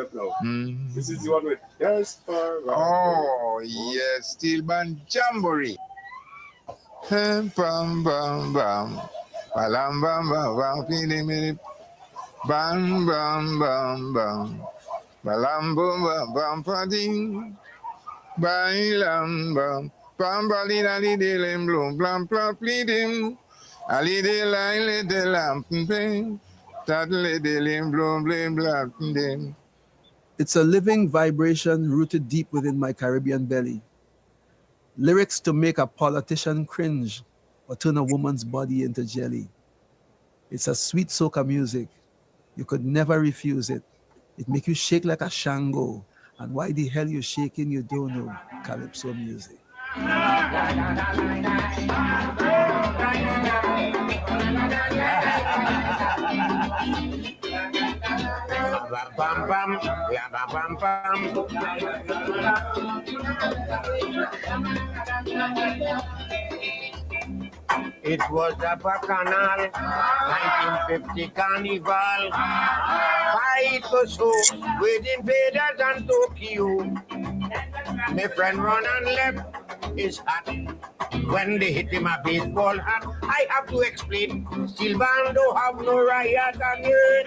up now. This is the one with Desperado. Oh, yes, Steel Band Jamboree. Bam, bam, bam. Balam, bam, bam, bam, pidi, midi. Bam, bam, bam, bam. Balam, bam, bam, bam, pading. Bailam, bam. Bam, balida, lidilim, bloom, blam, blam, pleading. Ali de la, de lamp, ping. Tadle, de lim, bloom, blim, blam, dim. It's a living vibration rooted deep within my Caribbean belly. Lyrics to make a politician cringe or turn a woman's body into jelly. It's a sweet soca music. You could never refuse it. It make you shake like a Shango. And why the hell you're shaking, you don't know. Calypso music. Bam bam, la bam bam. It was a bacchanal, 1950 carnival. Fight for souls with invaders and Tokyo. My friend run and left his hat. When they hit him a baseball hat, I have to explain. Steel Band don't have no riot and yet.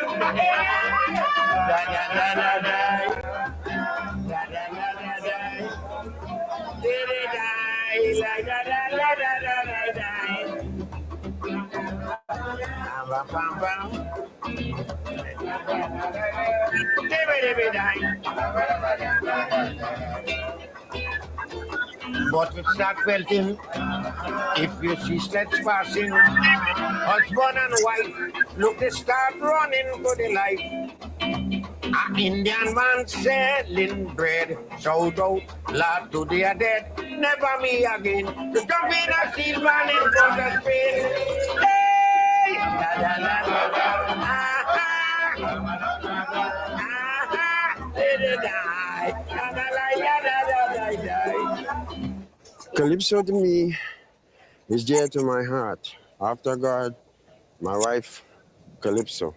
But it's not felting. If you see sleds passing, husband and wife, look, they start running for their life. An Indian man selling bread, sold out, lad to their dead, never me again. To jump in a steel man in front of Spain. Hey! La, la, la, la, la. They die. La, la, la, la, la, la. Calypso to me is dear to my heart. After God, my wife, Calypso.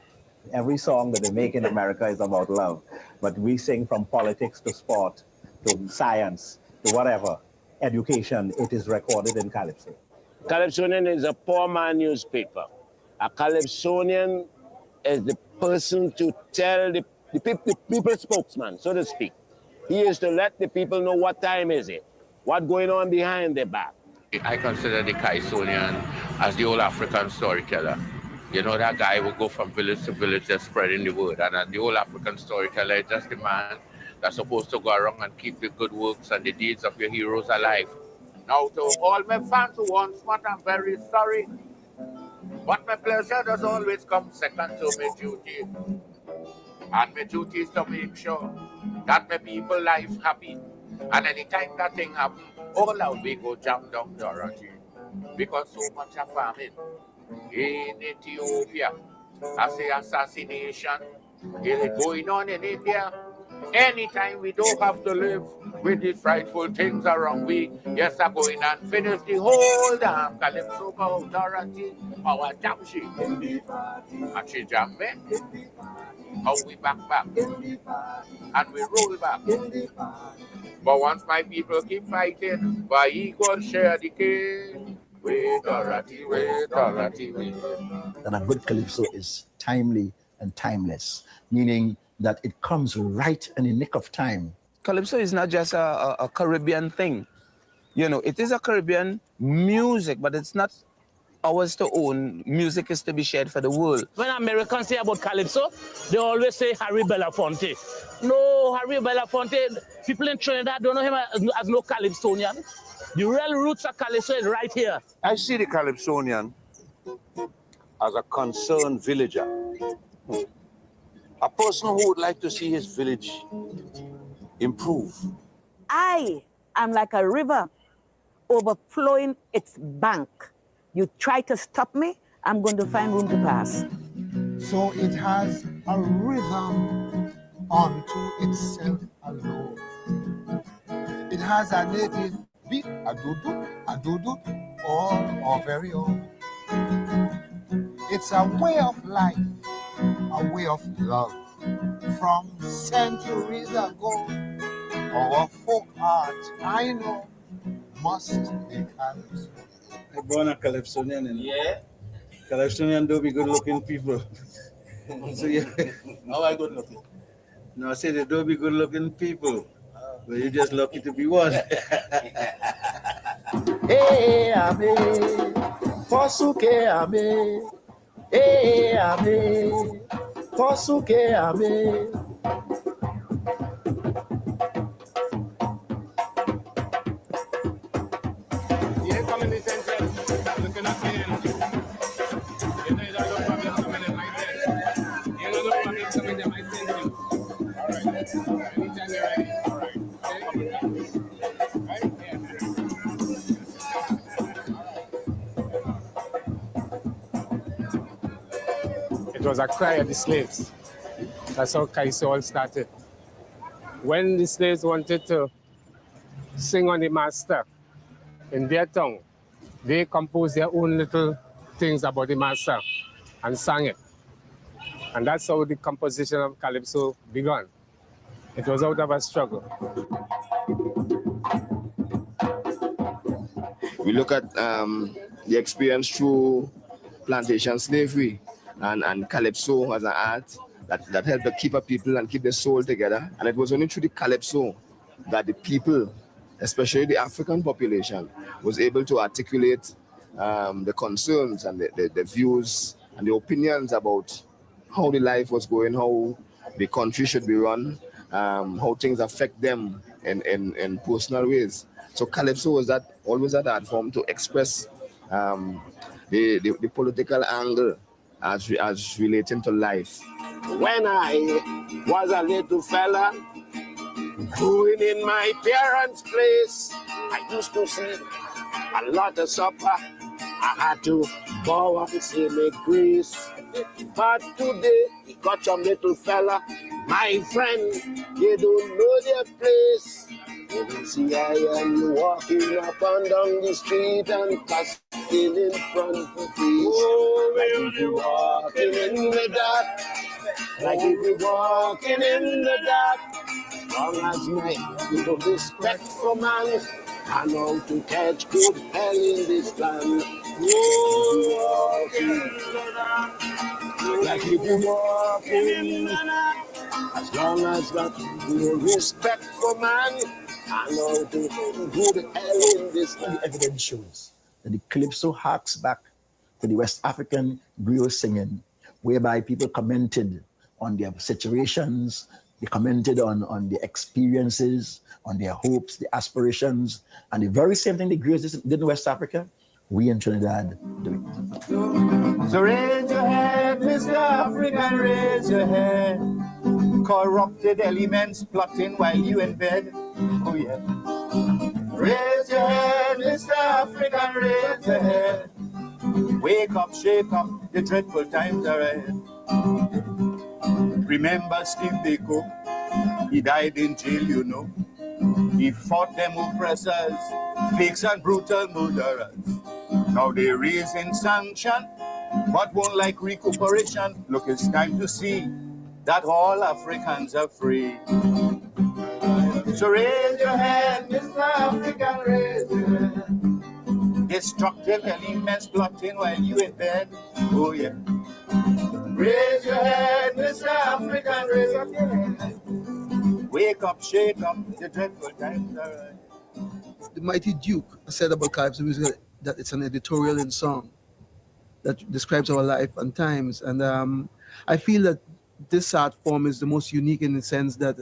Every song that they make in America is about love, but we sing from politics to sport, to science, to whatever, education, it is recorded in Calypso. Calypsonian is a poor man newspaper. A Calypsonian is the person to tell the people spokesman, so to speak. He is to let the people know what time is it, what's going on behind their back. I consider the Calypsonian as the old African storyteller. You know, that guy will go from village to village just spreading the word. And the old African storyteller is just the man that's supposed to go around and keep the good works and the deeds of your heroes alive. Now, to all my fans who want smart, I'm very sorry. But my pleasure does always come second to my duty. And my duty is to make sure that my people life happy. And anytime that thing happens, all out we go jump down Dorothy. Because so much of famine in Ethiopia, I say assassination, is going on in India. Anytime we don't have to live with these frightful things around we, yes, I'm going and finish the whole damn Calypso Dorothy, our jamshi. And she jam me. How we back, and we roll back. But once my people keep fighting, for equal share the king. Wait, Dorothy, wait, Dorothy, wait. That a good Calypso is timely and timeless, meaning that it comes right in the nick of time. Calypso is not just a Caribbean thing. You know, it is a Caribbean music, but it's not ours to own. Music is to be shared for the world. When Americans say about Calypso, they always say Harry Belafonte. No, Harry Belafonte, people in Trinidad don't know him as no Calypsonian. The real roots of Calypso is right here. I see the Calypsonian as a concerned villager. A person who would like to see his village improve. I am like a river overflowing its bank. You try to stop me, I'm going to find room to pass. So it has a rhythm unto itself alone. It has a native beat, a doo-doo, all or very own. It's a way of life, a way of love, from centuries ago. Our folk art, I know, must be calypso. I born a Calypsonian, and yeah, Calypsonian do be good-looking people. So yeah, how I good looking? No, I say they do be good-looking people, but you're just lucky to be one. Hey, ame, Fosuke ame. Hey, ame, Fosuke ame. It was a cry of the slaves. That's how Kaiso all started. When the slaves wanted to sing on the master in their tongue, they composed their own little things about the master and sang it. And that's how the composition of Calypso began. It was out of a struggle. We look at the experience through plantation slavery and Calypso as an art that helped to keep a people and keep their soul together. And it was only through the Calypso that the people, especially the African population, was able to articulate the concerns and the views and the opinions about how the life was going, how the country should be run, how things affect them in personal ways. So Calypso was always that art form to express the political angle as relating to life. When I was a little fella, growing in my parents' place, I used to see a lot of supper. I had to bow up and say make grace. But today, we got some little fella, my friend, they don't know their place. You will see I am walking up and down the street and passing in front of the face. Oh, like if you walking in the dark, like if you walking in the dark. Long as my little respect for man, I know to catch good hell in this land. Oh, like if you walking in the dark, as long as got no respect for man, I know to good hell in this land. The evidence shows that the Calypso harks back to the West African griot singing, whereby people commented on their situations, they commented on their experiences, on their hopes, the aspirations, and the very same thing the griots did in West Africa, we in Trinidad do it. So raise your head, Mr. African, raise your head. Corrupted elements plotting while you in bed. Oh yeah. Raise your head, Mr. African, raise your head. Wake up, shake up, the dreadful times are ahead. Remember Steve Biko, he died in jail, you know. He fought them oppressors, fakes and brutal murderers. Now they're raising sanction, but won't like recuperation. Look, it's time to see that all Africans are free. So raise your hand, Mr. African, raise your hand. Destructive elements plotting while you in bed. Oh yeah. Raise your head, Mr. African, raise your hand. Wake up, shake up, the dreadful times are right. The Mighty Duke said about Calypso music that it's an editorial in song that describes our life and times. And I feel that this art form is the most unique in the sense that,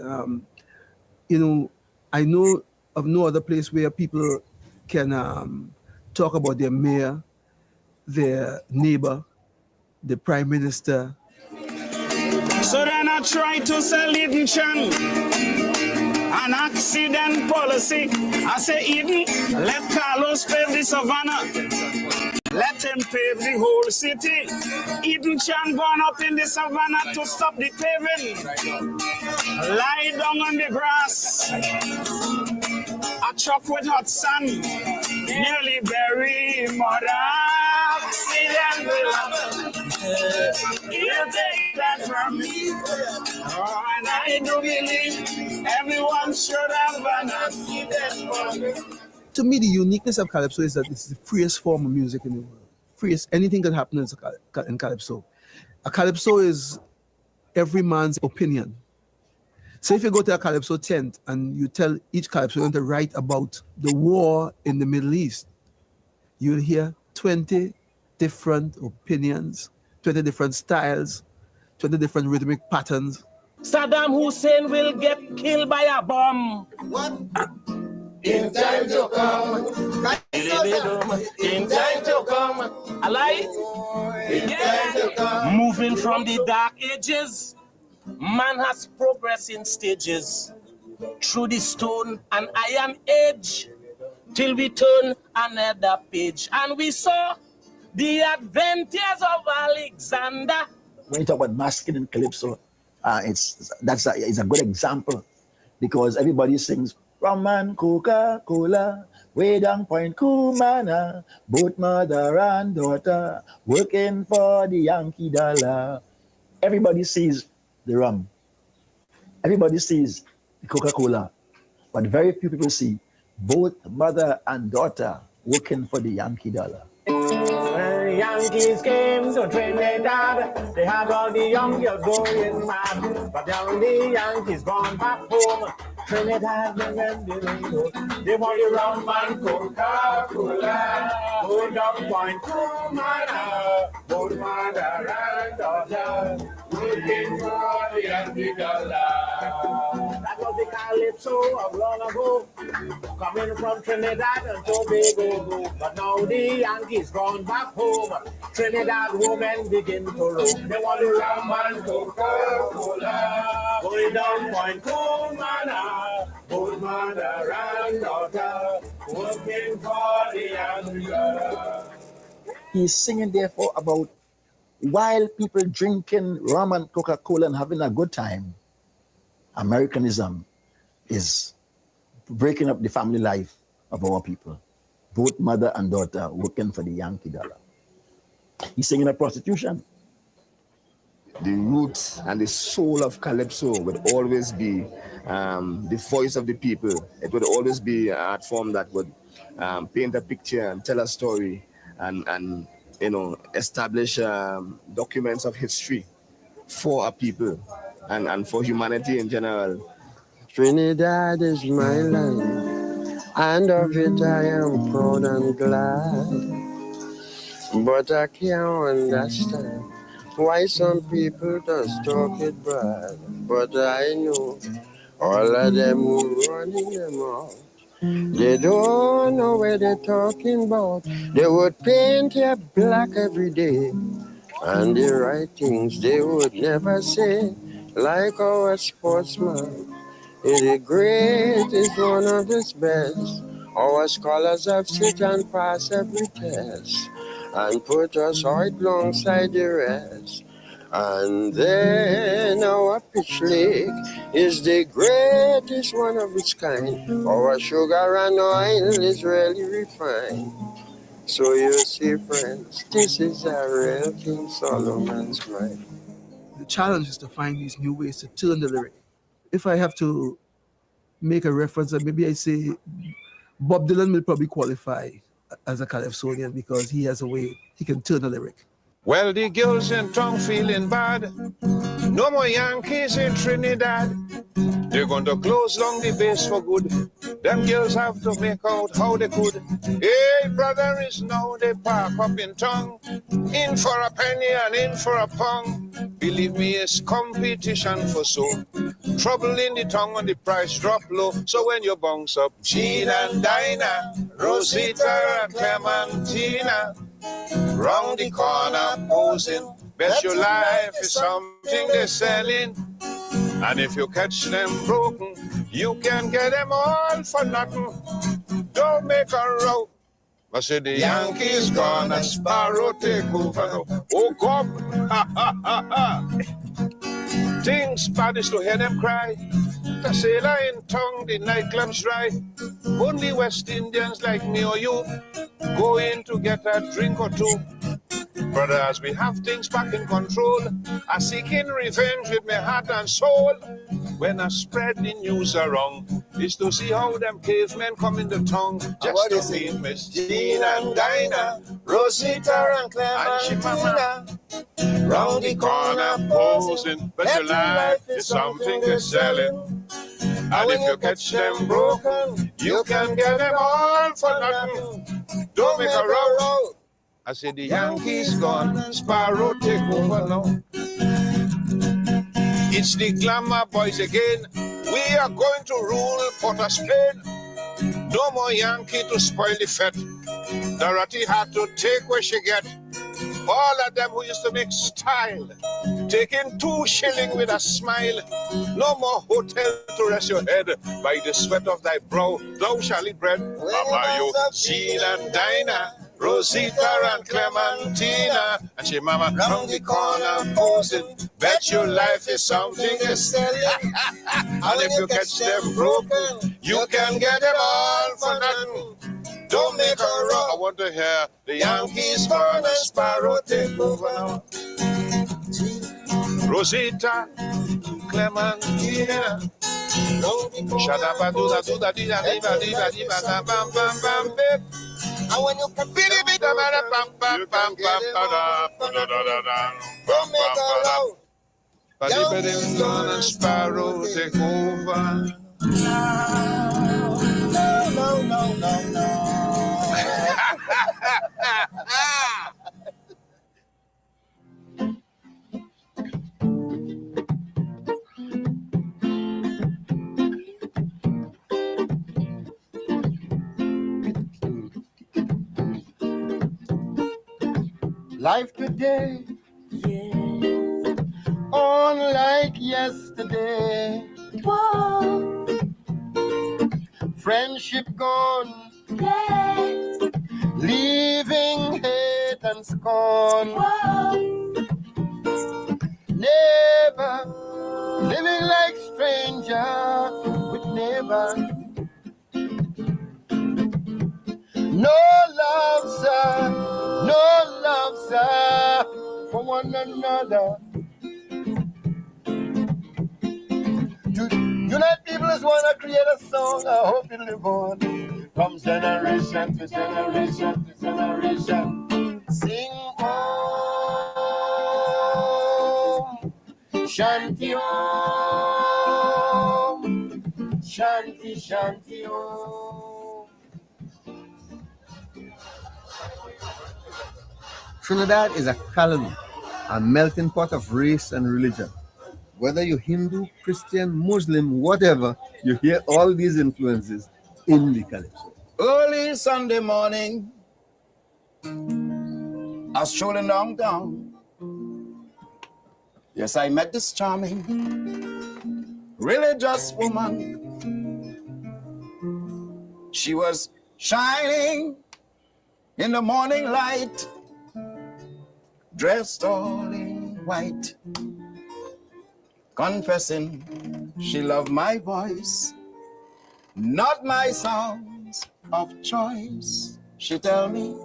I know of no other place where people can talk about their mayor, their neighbor, the prime minister. So then I try to sell Eden Chan an accident policy. I say, Eden, let Carlos pave the savannah. Let him pave the whole city. Eden Chan gone up in the savannah to stop the paving. Lie down on the grass. A truck with hot sun. Nearly bury mother. Accident will happen. You take that from me. Oh, and I do believe everyone should have an accident. To me, the uniqueness of Calypso is that it's the freest form of music in the world. Freest, anything can happen in Calypso. A Calypso is every man's opinion. So if you go to a Calypso tent and you tell each Calypso to write about the war in the Middle East, you'll hear 20 different opinions, 20 different styles, 20 different rhythmic patterns. Saddam Hussein will get killed by a bomb. What? In time to come. In time to come. A lie? Yeah. Moving from the dark ages, man has progressed in stages through the stone and iron age till we turn another page and we saw the adventures of Alexander. When you talk about masculine calypso, it's a good example because everybody sings rum and Coca-Cola, way down Point Cumana, both mother and daughter working for the Yankee dollar. Everybody sees the rum. Everybody sees the Coca-Cola, but very few people see both mother and daughter working for the Yankee dollar. When the Yankees came to Trinidad, they had all the young girls going mad. But now the Yankees gone back home. Trinidad, they want the rum and Coca-Cola. Go down Point Cumana, both mother and daughter working for the Yankee dollar. That was the Calypso of long ago, coming from Trinidad and Tobago. But now the Yankees gone back home. Trinidad women begin to roam. They want the rum and Coca-Cola. Going down Point Cumana, both mother and daughter working for the Yankee dollar. He's singing therefore about while people drinking rum and Coca-Cola and having a good time, Americanism is breaking up the family life of our people. Both mother and daughter working for the Yankee dollar. He's singing about prostitution. The roots and the soul of Calypso would always be the voice of the people. It would always be an art form that would paint a picture and tell a story and establish documents of history for our people and for humanity in general. Trinidad is my land, and of it I am proud and glad. But I can't understand why some people just talk it bad. But I know all of them who running them out, they don't know what they're talking about. They would paint your black every day, and the right things they would never say, like our sportsman. The great is one of his best. Our scholars have sit and pass every test and put us right alongside the rest. And then our pitch lake is the greatest one of its kind. Our sugar and oil is really refined. So you see, friends, this is a real King Solomon's mind. The challenge is to find these new ways to turn the lyric. If I have to make a reference, maybe I say Bob Dylan will probably qualify as a Calypsonian because he has a way, he can turn the lyric. Well, the girls in town feeling bad. No more Yankees in Trinidad. They're going to close down the base for good. Them girls have to make out how they could. Hey, brother, is now they park up in town. In for a penny and in for a pound. Believe me, it's competition for so. Trouble in the tongue when the price drop low. So when you bounce up Jean and Dinah, Rosita and Clementina, round the corner posing, bet your life is something they're selling. And if you catch them broken, you can get them all for nothing. Don't make a row. I said the Yankees gone and Sparrow take over. Oh, God. Things bad is to hear them cry. The sailor in tongue, the nightclub's dry. Only West Indians like me or you go in to get a drink or two. Brother, as we have things back in control, I seeking revenge with my heart and soul. When I spread the news around, is to see how them cavemen come in the tongue. Just to meet Miss Jean and Dinah, Rosita and Clementina, round the corner posing, but your life is something they're selling. And if you catch them broken, you can get them all for nothing. Don't make a row. I said the Yankees gone, Sparrow take over now. It's the glamour boys again. We are going to rule Port of Spain. No more Yankee to spoil the fete. Dorothy had to take what she get. All of them who used to make style, taking 2 shillings with a smile. No more hotel to rest your head. By the sweat of thy brow, thou shalt eat bread. Mama, you, Jean and Dinah, Rosita and Clementina, and she mama round the corner posing. Bet your life is something to sell. And if you catch them broken, you can get them all for nothing. Don't make a row. I want to hear the Yankees gone and Sparrow take over now. Rosita, Clementina, Shadaba do da do da di da di da di da di da bam bam bam bam. And when you can beat it, don't make a row. Yankees gone and Sparrow take over. No. Life today, unlike yesterday. Whoa. Friendship gone, leaving hate and scorn. Whoa. Neighbor, living like stranger with neighbor. No love, sir, for one another. Unite people is wanna create a song. I hope it live on from generation to generation to generation. Sing Om Shanti Om Shanti Shanti Om. Trinidad is a colony, a melting pot of race and religion. Whether you're Hindu, Christian, Muslim, whatever, you hear all these influences in the calypso. Early Sunday morning, I was strolling downtown. Yes, I met this charming, religious woman. She was shining in the morning light, dressed all in white, confessing she loved my voice, not my songs of choice. She tell me,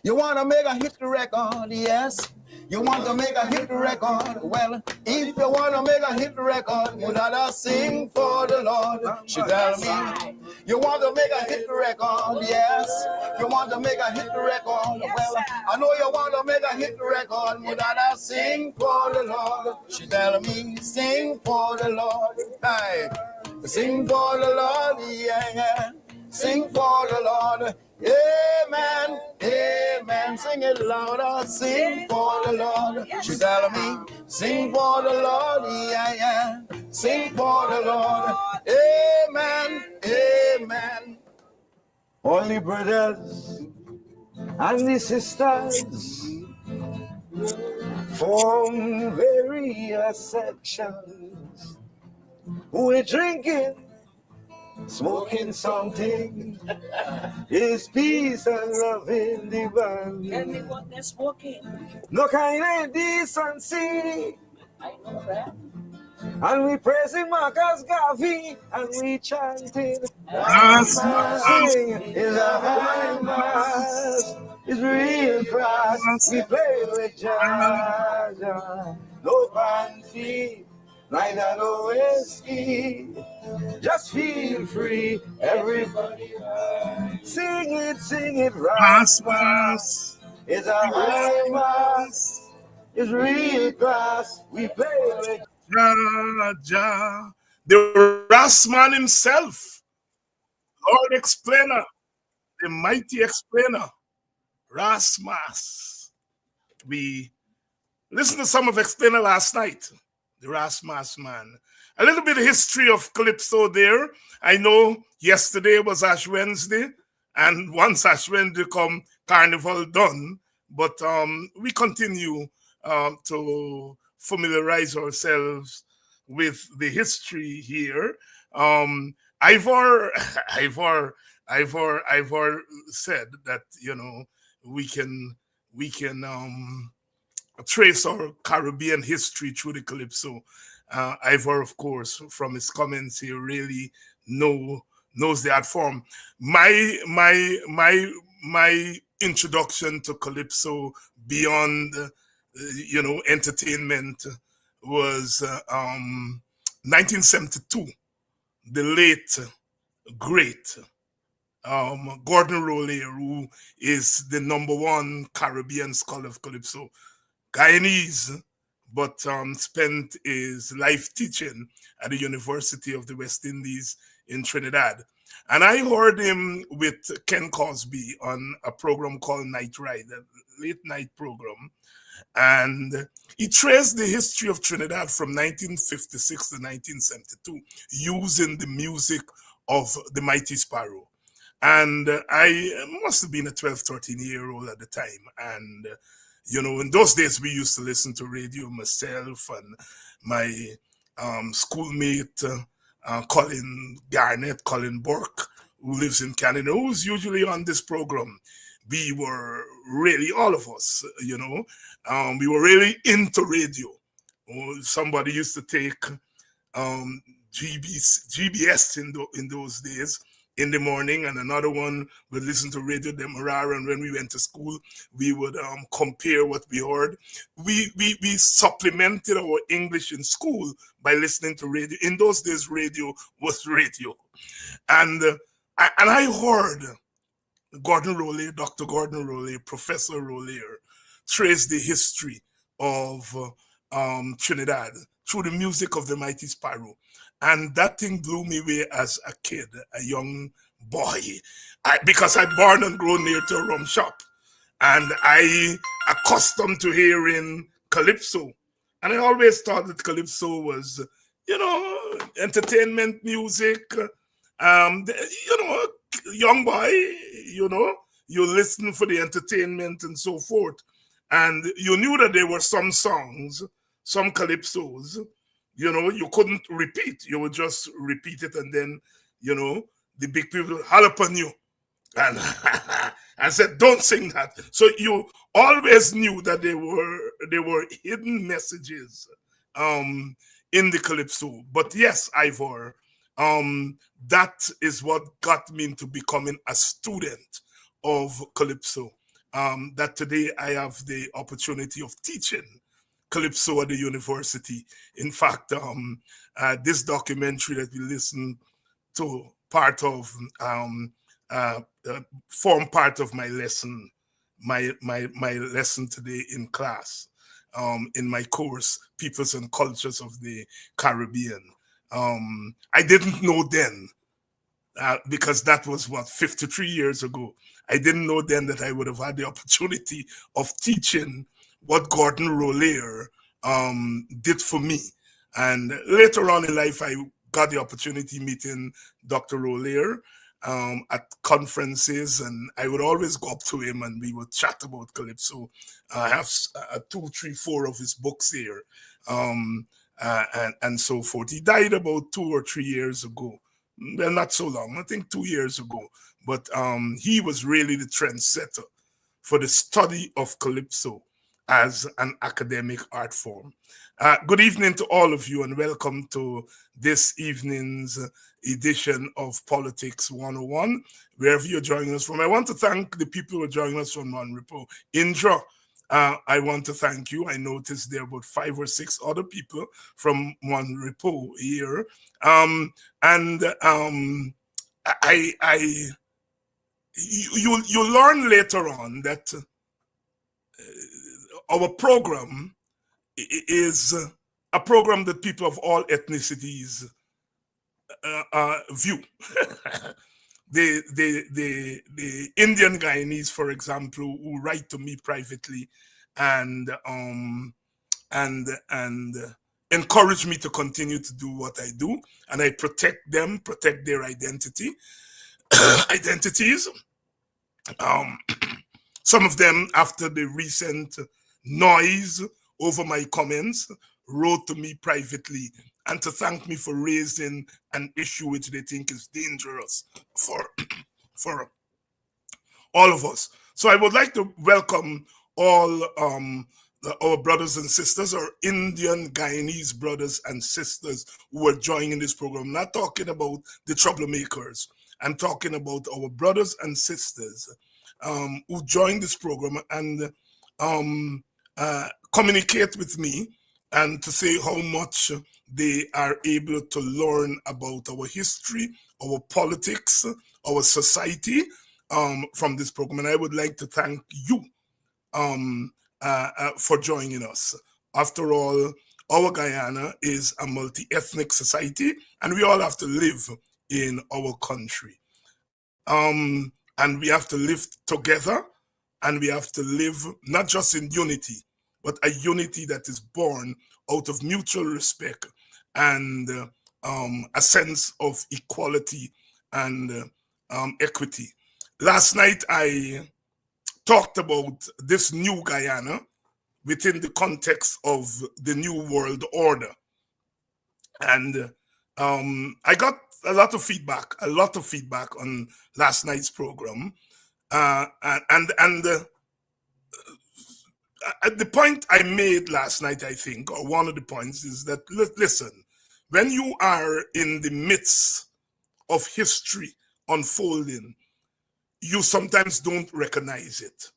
you want to make a hit record? Yes. You want to make a hit record? Well, if you want to make a hit record, you gotta sing for the Lord. She tell me, you want to make a hit record? Yes. You want to make a hit record? Well, I know you want to make a hit record, you gotta sing for the Lord. She tell me, sing for the Lord. Hey, sing for the Lord, yeah. Sing for the Lord. Amen, amen. Sing it louder. Sing for the Lord. She tell me, sing for the Lord, yeah. Sing for the Lord. Amen, amen. All the brothers and the sisters from various sections, we're drinking, smoking something. Is peace and love in the band. Tell me what they're smoking. No kind of decency. I know that. And we praising Marcus Garvey and we chanting. Yes. Sing is a high mass. is real grass. We play with Georgia. No panty, neither no whiskey. Just feel free, everybody. Sing it, Rasmus. It's a Rasmus. It's real grass. We play with Georgia. The Rasman himself, Lord Explainer, the mighty explainer, Rasmus. We listened to some of Explainer last night, the Rasmus man. A little bit of history of Calypso there. I know yesterday was Ash Wednesday, and once Ash Wednesday come, Carnival done. But we continue to familiarize ourselves with the history here. Ivor said that, you know, we can trace our Caribbean history through the Calypso. Ivor, of course, from his comments here, really knows the art form. My introduction to Calypso beyond entertainment was 1972. The late great Gordon Rollier, who is the #1 Caribbean scholar of Calypso, Guyanese, but spent his life teaching at the University of the West Indies in Trinidad. And I heard him with Ken Cosby on a program called Night Ride, a late night program. And he traced the history of Trinidad from 1956 to 1972 using the music of the Mighty Sparrow. And I must have been a 12, 13-year-old at the time. And, in those days, we used to listen to radio, myself and my schoolmate, Colin Burke, who lives in Canada, who's usually on this program. We were really, all of us, we were really into radio. Somebody used to take GBS in those days in the morning, and another one would listen to Radio Demerara. And when we went to school, we would compare what we heard. We supplemented our English in school by listening to radio. In those days, radio was radio. And I heard Gordon Rollier, Dr. Gordon Rollier, Professor Rollier, trace the history of Trinidad through the music of the Mighty Sparrow. And that thing blew me away as a kid, a young boy, because I'd born and grown near to a rum shop. And I accustomed to hearing Calypso. And I always thought that Calypso was, entertainment music. Young boy, you listen for the entertainment and so forth. And you knew that there were some songs, some Calypsos, you couldn't repeat. You would just repeat it, and then, the big people would holler upon you and, and said, don't sing that. So you always knew that there were hidden messages in the Calypso. But yes, Ivor, that is what got me into becoming a student of Calypso. That today I have the opportunity of teaching Calypso at the university. In fact, this documentary that we listened to form part of my lesson, my lesson today in class, in my course, Peoples and Cultures of the Caribbean. I didn't know then, because that was 53 years ago. I didn't know then that I would have had the opportunity of teaching what Gordon Rollier did for me. And later on in life, I got the opportunity meeting Dr. Rollier at conferences, and I would always go up to him and we would chat about Calypso. I have 2, 3, 4 of his books here, and so forth. He died about 2 or 3 years ago. Well, not so long, I think 2 years ago. But he was really the trendsetter for the study of Calypso as an academic art form. Good evening to all of you and welcome to this evening's edition of Politics 101, wherever you're joining us from. I want to thank the people who are joining us from Monrepo. Indra, I want to thank you. I noticed there are about 5 or 6 other people from Monrepo here. You'll learn later on that our program is a program that people of all ethnicities view. the Indian Guyanese, for example, who write to me privately and encourage me to continue to do what I do, and I protect them, protect their identities. Some of them, after the recent noise over my comments, wrote to me privately and to thank me for raising an issue which they think is dangerous for all of us. So I would like to welcome all our brothers and sisters, our Indian Guyanese brothers and sisters who are joining this program. I'm not talking about the troublemakers. I'm talking about our brothers and sisters who join this program and communicate with me and to say how much they are able to learn about our history, our politics, our society from this program. And I would like to thank you for joining us. After all, our Guyana is a multi-ethnic society and we all have to live in our country. And we have to live together and we have to live not just in unity, but a unity that is born out of mutual respect and a sense of equality and equity. Last night, I talked about this new Guyana within the context of the New World Order. And I got a lot of feedback on last night's program. The point I made last night, I think, or one of the points is that, listen, when you are in the midst of history unfolding, you sometimes don't recognize it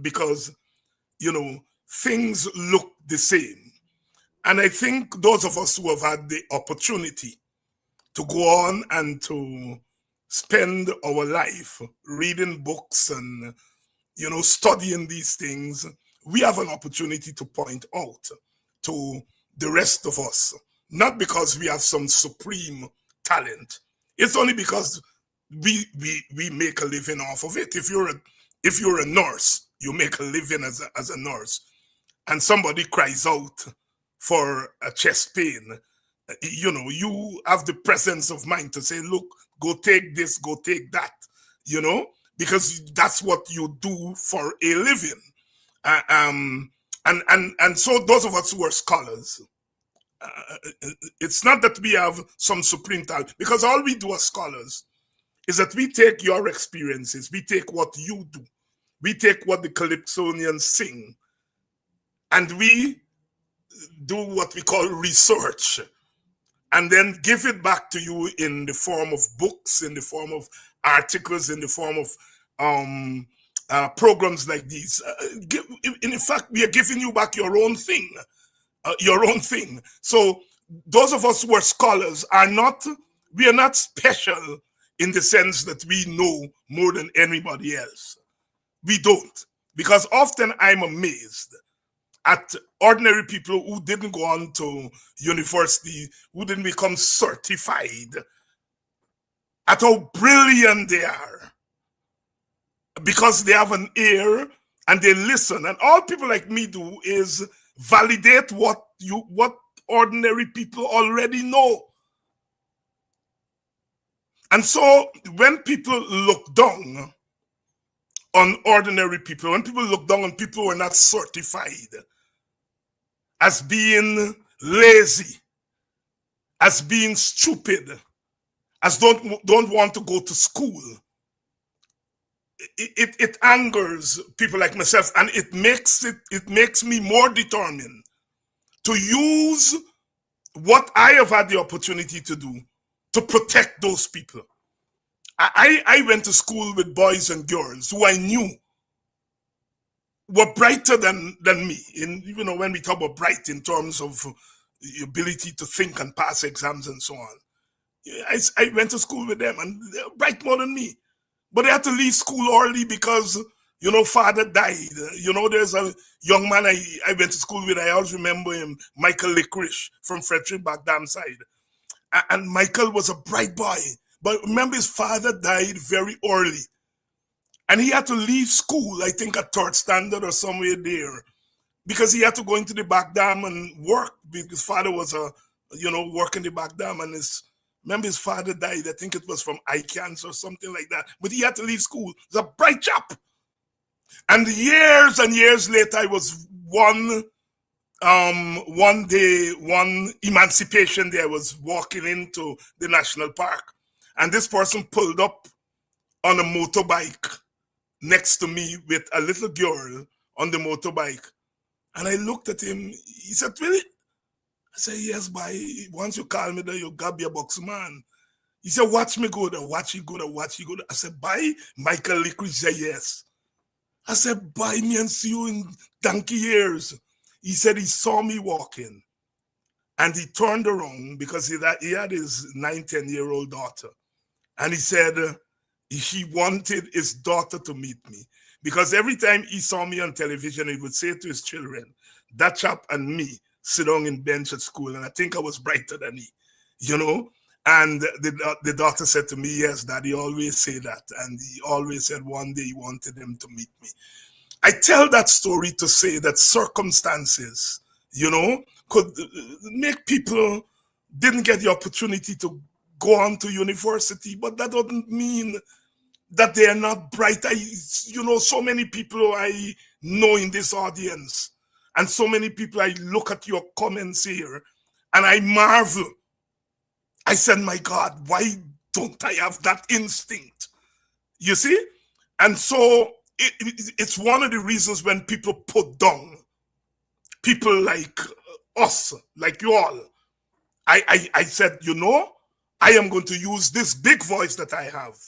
because, you know, things look the same. And I think those of us who have had the opportunity to go on and to spend our life reading books and, you know, studying these things, we have an opportunity to point out to the rest of us, not because we have some supreme talent. It's only because we make a living off of it. If you're a nurse, you make a living as a nurse, and somebody cries out for a chest pain, you know, you have the presence of mind to say, look, go take this, go take that, you know, because that's what you do for a living. And so those of us who are scholars, it's not that we have some supreme talent, because all we do as scholars is that we take your experiences, we take what you do, we take what the Calypsonians sing, and we do what we call research, and then give it back to you in the form of books, in the form of articles, in the form of programs like these. In fact, we are giving you back your own thing, So those of us who are scholars we are not special in the sense that we know more than anybody else. We don't, because often I'm amazed at ordinary people who didn't go on to university, who didn't become certified, at how brilliant they are, because they have an ear and they listen. And all people like me do is validate what ordinary people already know. And so when people look down on ordinary people, when people look down on people who are not certified, as being lazy, as being stupid, as don't want to go to school, it angers people like myself, and it makes me more determined to use what I have had the opportunity to do to protect those people. I went to school with boys and girls who I knew were brighter than me. In, you know, when we talk about bright in terms of the ability to think and pass exams and so on. I went to school with them and they're bright more than me. But they had to leave school early because, you know, father died. You know, there's a young man I went to school with. I always remember him, Michael Licorice from Frederick Bagdam side. And Michael was a bright boy. But remember, his father died very early. And he had to leave school, I think at third standard or somewhere there, because he had to go into the Bagdam and work. Because his father was working the Bagdam, and remember his father died. I think it was from eye cancer or something like that. But he had to leave school. He was a bright chap. And years later, I was one day, one emancipation day, I was walking into the national park. And this person pulled up on a motorbike next to me with a little girl on the motorbike. And I looked at him. He said, "Really?" I said, "Yes, boy. Once you call me there, you grab your box, man." He said, "Watch me go there. Watch you go there. Watch you go there." I said, "Bye." Michael Licorice said, "Yes." I said, "Bye, me and see you in donkey years." He said he saw me walking. And he turned around because he had his 9-10-year-old daughter. And he said he wanted his daughter to meet me. Because every time he saw me on television, he would say to his children, "That chap and me sit down in bench at school." And I think I was brighter than he, you know. And the daughter said to me, "Yes, Daddy always say that." And he always said one day he wanted him to meet me. I tell that story to say that circumstances, you know, could make people didn't get the opportunity to go on to university, but that doesn't mean that they are not bright. So many people I know in this audience, and so many people I look at your comments here, and I marvel. I said, "My God, why don't I have that instinct?" You see? And so it's one of the reasons when people put down people like us, like you all, I said, you know, I am going to use this big voice that I have.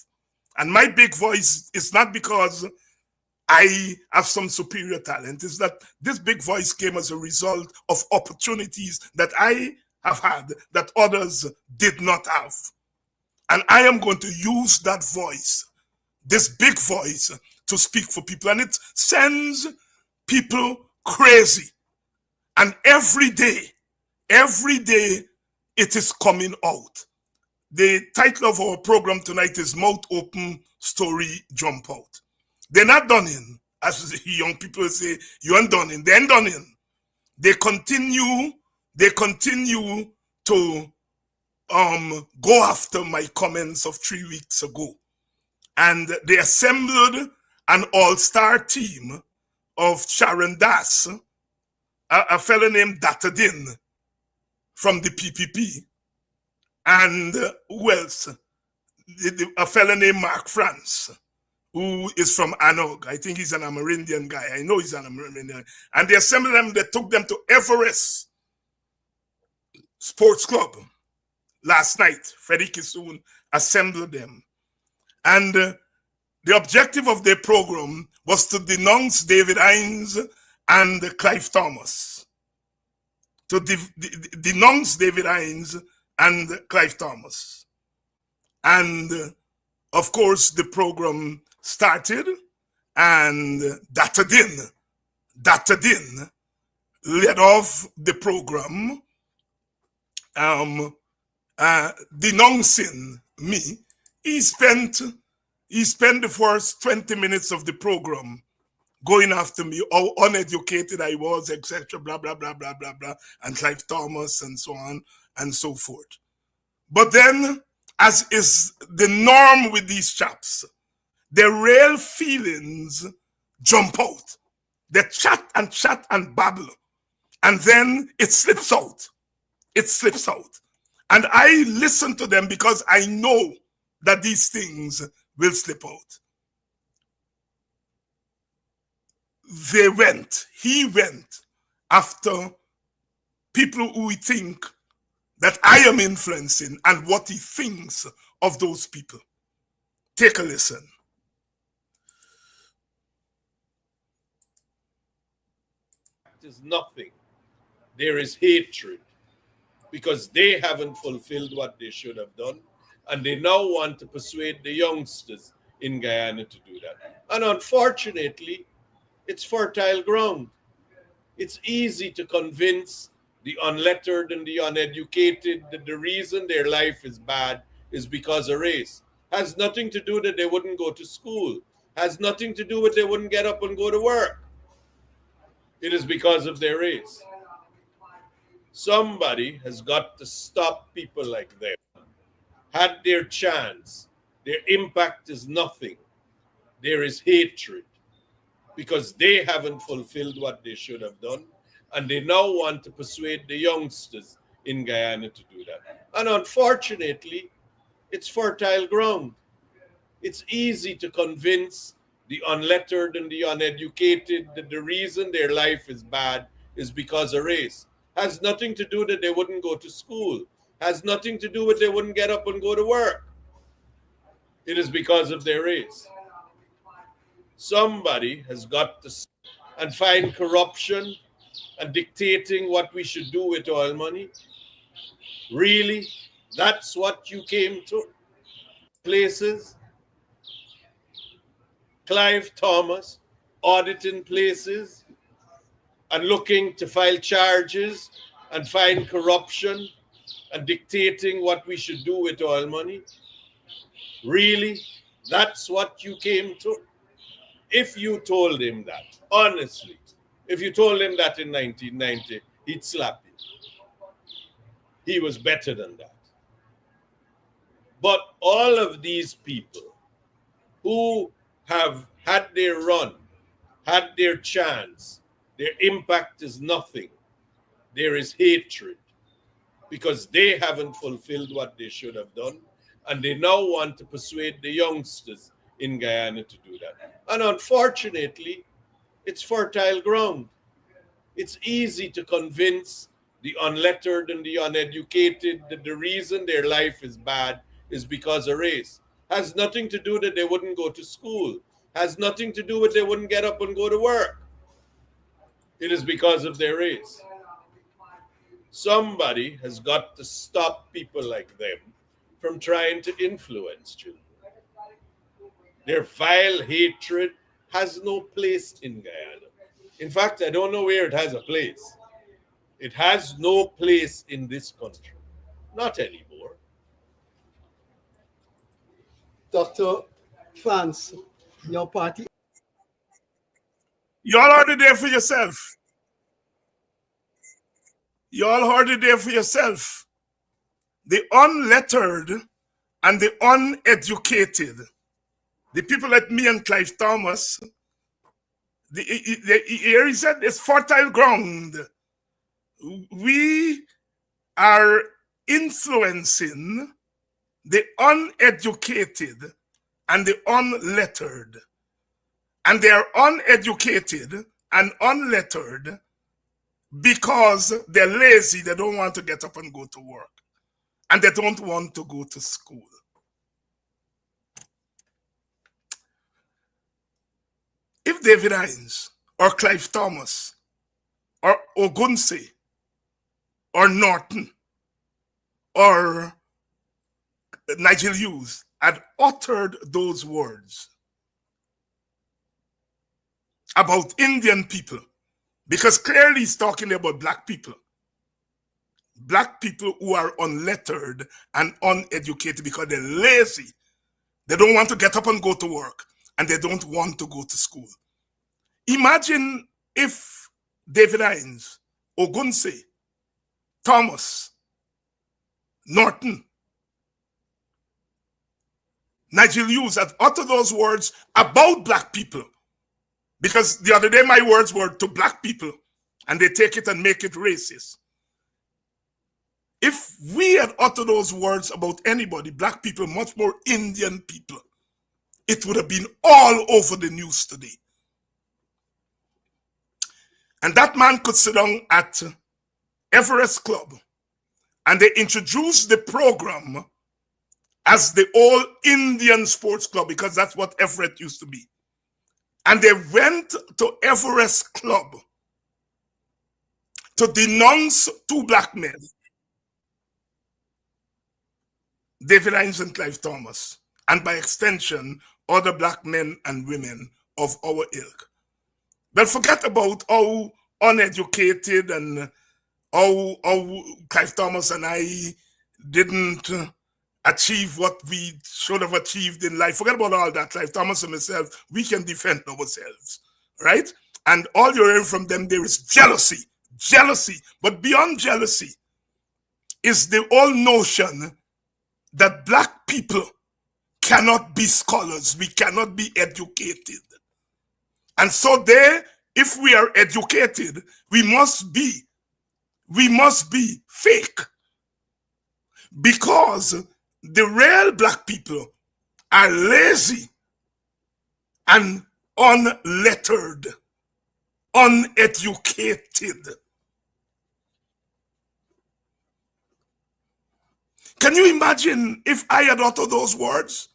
And my big voice is not because I have some superior talent. It's that this big voice came as a result of opportunities that I have had that others did not have. And I am going to use that voice, this big voice, to speak for people. And it sends people crazy. And every day, it is coming out. The title of our program tonight is Mouth Open, Story Jump Out. They're not done in. As the young people say, you ain't done in. They ain't done in. They continue to go after my comments of 3 weeks ago. And they assembled an all-star team of Sharon Das, a fellow named Datadin from the PPP, and who else? A fellow named Mark France, who is from Anog. I think he's an Amerindian guy. I know he's an Amerindian. And they assembled them, they took them to Everest Sports Club last night. Freddie Kissoon assembled them. And the objective of their program was to denounce David Hines and Clive Thomas. To denounce David Hines and Clive Thomas. And of course, the program started, and Datadin led off the program, denouncing me. He spent the first 20 minutes of the program going after me, how uneducated I was, etc., blah, blah, blah, blah, blah, blah, and Clive Thomas and so on and so forth. But then, as is the norm with these chaps, their real feelings jump out. They chat and babble, and then it slips out. It slips out. And I listen to them because I know that these things will slip out. He went after people who we think that I am influencing and what he thinks of those people. Take a listen. Is nothing. There is hatred because they haven't fulfilled what they should have done, and they now want to persuade the youngsters in Guyana to do that. And unfortunately, it's fertile ground. It's easy to convince the unlettered and the uneducated that the reason their life is bad is because of race. Has nothing to do that they wouldn't go to school. Has nothing to do with they wouldn't get up and go to work. It is because of their race. Somebody has got to stop people like them. Had their chance, their impact is nothing. There is hatred because they haven't fulfilled what they should have done, and they now want to persuade the youngsters in Guyana to do that. And unfortunately, it's fertile ground. It's easy to convince the unlettered and the uneducated that the reason their life is bad is because of race. Has nothing to do that they wouldn't go to school. Has nothing to do with they wouldn't get up and go to work. It is because of their race. Somebody has got to and find corruption and dictating what we should do with oil money. Really? That's what you came to? Places? Clive Thomas auditing places and looking to file charges and find corruption and dictating what we should do with oil money? Really? That's what you came to? If you told him that, honestly, if you told him that in 1990, he'd slap you. He was better than that. But all of these people who have had their run, had their chance, their impact is nothing. There is hatred because they haven't fulfilled what they should have done, and they now want to persuade the youngsters in Guyana to do that. And unfortunately, it's fertile ground. It's easy to convince the unlettered and the uneducated that the reason their life is bad is because of race. Has nothing to do that they wouldn't go to school. Has nothing to do with they wouldn't get up and go to work. It is because of their race. Somebody has got to stop people like them from trying to influence children. Their vile hatred has no place in Guyana. In fact, I don't know where it has a place. It has no place in this country. Not anymore. Dr. France, your party. Y'all heard it there for yourself. Y'all heard it there for yourself. The unlettered and the uneducated, the people like me and Clive Thomas, here he said it's fertile ground. We are influencing the uneducated and the unlettered. And they are uneducated and unlettered because they're lazy. They don't want to get up and go to work. And they don't want to go to school. If David Hines or Clive Thomas or Ogunse or Norton or Nigel Hughes had uttered those words about Indian people, because clearly he's talking about black people who are unlettered and uneducated because they're lazy. They don't want to get up and go to work, and they don't want to go to school. Imagine if David Hines, Ogunse, Thomas, Norton, Nigel Hughes had uttered those words about black people. Because the other day my words were to black people, and they take it and make it racist. If we had uttered those words about anybody, black people, much more Indian people, it would have been all over the news today. And that man could sit down at Everest Club, and they introduced the program as the All Indian Sports Club, because that's what Everett used to be. And they went to Everest Club to denounce two black men, David Hines and Clive Thomas, and by extension, other black men and women of our ilk. But forget about how uneducated and how Clive Thomas and I didn't achieve what we should have achieved in life. Forget about all that. Clive Thomas and myself, we can defend ourselves, right? And all you're hearing from them, there is jealousy. Jealousy. But beyond jealousy is the whole notion that black people cannot be scholars. We cannot be educated. And so if we are educated, we must be fake. Because the real black people are lazy and unlettered, uneducated. Can you imagine if I had uttered those words?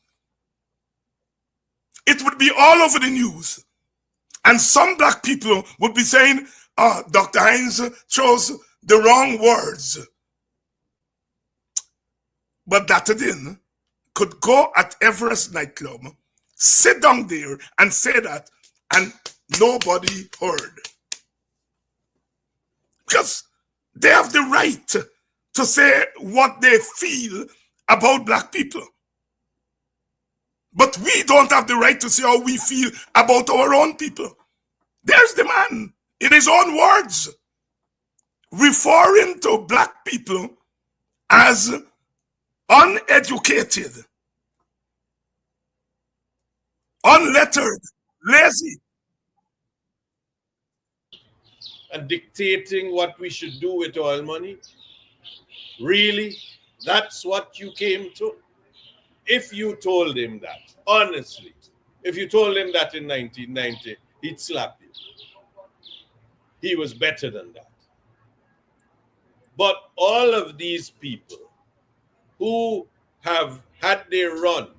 It would be all over the news. And some black people would be saying, Dr. Hines chose the wrong words. But Datadin could go at Everest nightclub, sit down there and say that, and nobody heard. Because they have the right to say what they feel about black people. But we don't have the right to say how we feel about our own people. There's the man, in his own words, referring to black people as uneducated, unlettered, lazy. And dictating what we should do with oil money? Really? That's what you came to? If you told him that, honestly, if you told him that in 1990, he'd slap you. He was better than that. But all of these people who have had their run,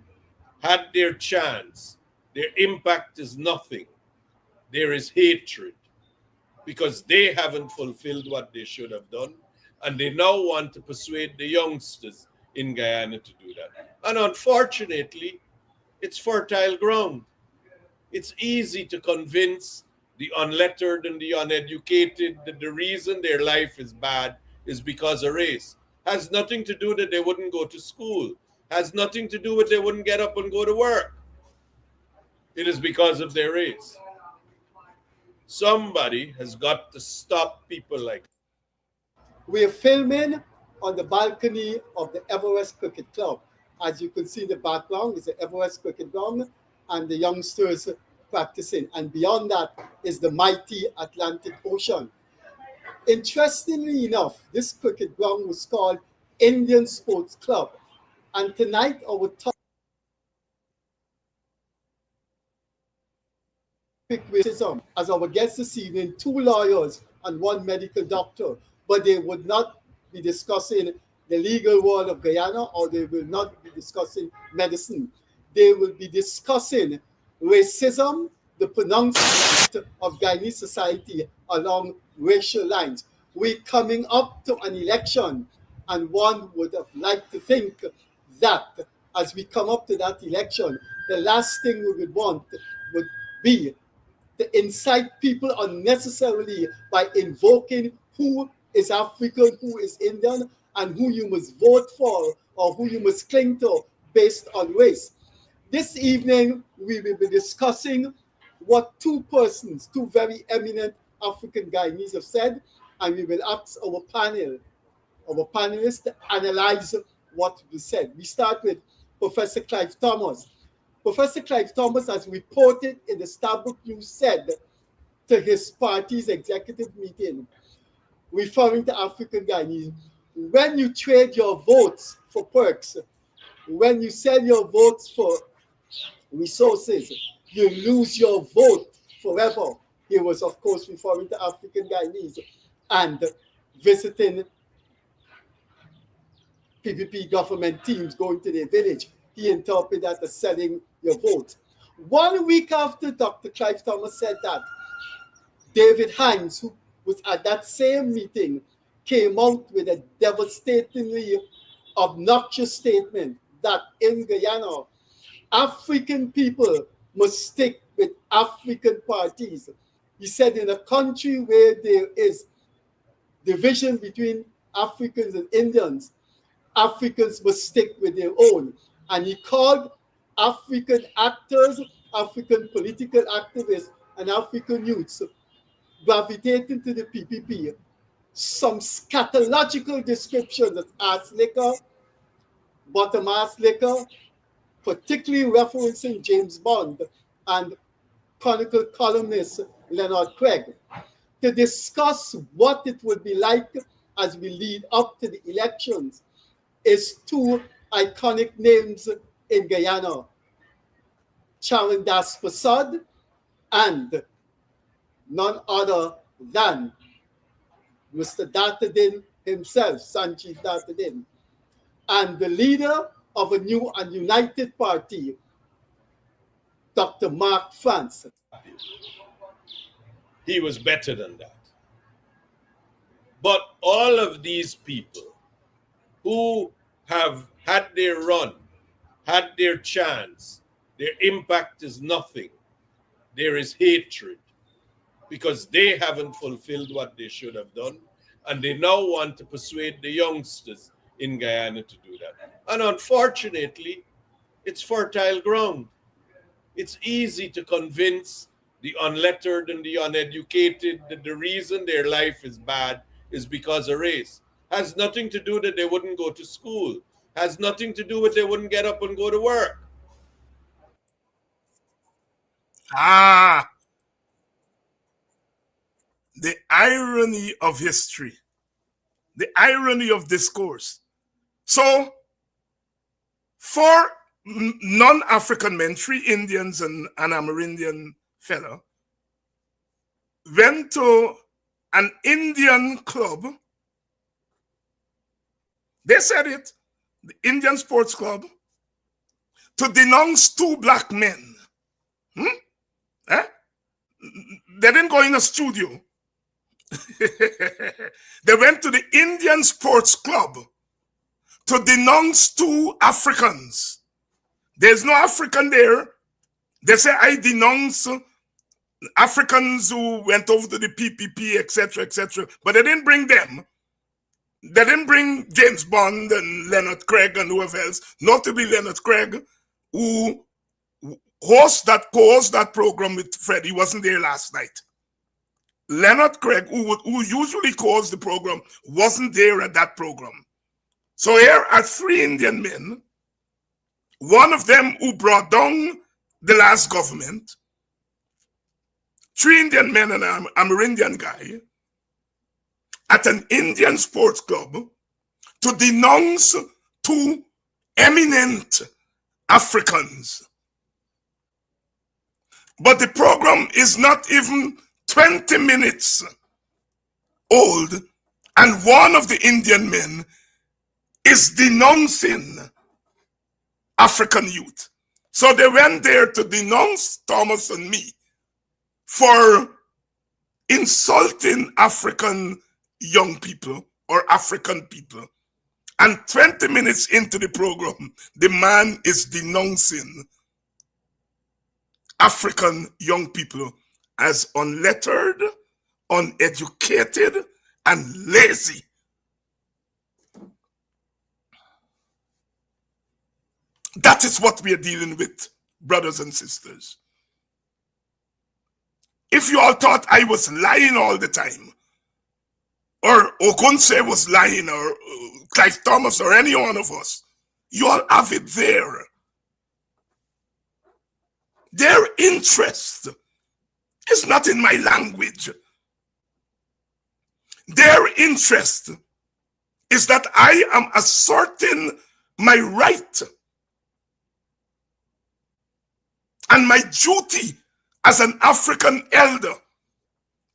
had their chance, their impact is nothing. There is hatred because they haven't fulfilled what they should have done. And they now want to persuade the youngsters in Guyana to do that. And unfortunately, it's fertile ground. It's easy to convince the unlettered and the uneducated that the reason their life is bad is because of race. Has nothing to do that they wouldn't go to school. Has nothing to do with they wouldn't get up and go to work. It is because of their race. Somebody has got to stop people like that. We're filming on the balcony of the Everest Cricket Club. As you can see in the background is the Everest Cricket Ground and the youngsters practicing. And beyond that is the mighty Atlantic Ocean. Interestingly enough, this cricket ground was called Indian Sports Club. And tonight our topic racism. As our guests this evening, 2 lawyers and 1 medical doctor, but they would not be discussing the legal world of Guyana, or they will not be discussing medicine. They will be discussing racism, the pronouncement of Guyanese society along racial lines. We're coming up to an election, and one would have liked to think that as we come up to that election, the last thing we would want would be to incite people unnecessarily by invoking who is African, who is Indian, and who you must vote for or who you must cling to based on race. This evening, we will be discussing what 2 persons, 2 very eminent African Guyanese have said, and we will ask our panelists to analyze what was said. We start with Professor Clive Thomas. Professor Clive Thomas, as reported in the Starbuck News, said to his party's executive meeting, referring to African Guyanese, when you trade your votes for perks, when you sell your votes for resources, you lose your vote forever. He was, of course, referring to African Guyanese. And visiting PPP government teams going to their village. He interpreted that as selling your vote. 1 week after Dr. Clive Thomas said that, David Hines, who was at that same meeting, came out with a devastatingly obnoxious statement that in Guyana, African people must stick with African parties. He said in a country where there is division between Africans and Indians, Africans must stick with their own. And he called African actors, African political activists, and African youths gravitating to the PPP some scatological descriptions of ass liquor, bottom ass liquor, particularly referencing James Bond and Chronicle columnist Leonard Craig, to discuss what it would be like as we lead up to the elections is two iconic names in Guyana, Charan Das Prasad and none other than Mr. Datadin himself, Sanjeev Datadin, and the leader of a new and united party, Dr. Mark France. He was better than that. But all of these people who have had their run, had their chance, their impact is nothing. There is hatred because they haven't fulfilled what they should have done, and they now want to persuade the youngsters in Guyana to do that. And unfortunately, it's fertile ground. It's easy to convince the unlettered and the uneducated that the reason their life is bad is because of race. Has nothing to do that they wouldn't go to school. Has nothing to do with they wouldn't get up and go to work. Ah, the irony of history, the irony of discourse. So, for non-African men, 3 Indians and an Amerindian fellow, went to an Indian club. They said it, the Indian Sports Club, to denounce 2 black men. They didn't go in a studio. They went to the Indian Sports Club to denounce 2 Africans. There's no African there. They say, I denounce Africans who went over to the PPP, etc., etc. But they didn't bring them. They didn't bring James Bond and Leonard Craig and whoever else, notably Leonard Craig, who co-host that program with Fred. He wasn't there last night. Leonard Craig, who usually co-hosts the program, wasn't there at that program. So here are 3 Indian men, one of them who brought down the last government, 3 Indian men and an Amerindian guy, at an Indian sports club to denounce 2 eminent Africans. But the program is not even 20 minutes old, and one of the Indian men is denouncing African youth. So they went there to denounce Thomas and me for insulting African young people or African people. And 20 minutes into the program, the man is denouncing African young people as unlettered, uneducated, and lazy. That is what we are dealing with, brothers and sisters. If you all thought I was lying all the time, or Ogunse was lying, or Clive Thomas, or any one of us, you all have it there. Their interest is not in my language. Their interest is that I am asserting my right and my duty as an African elder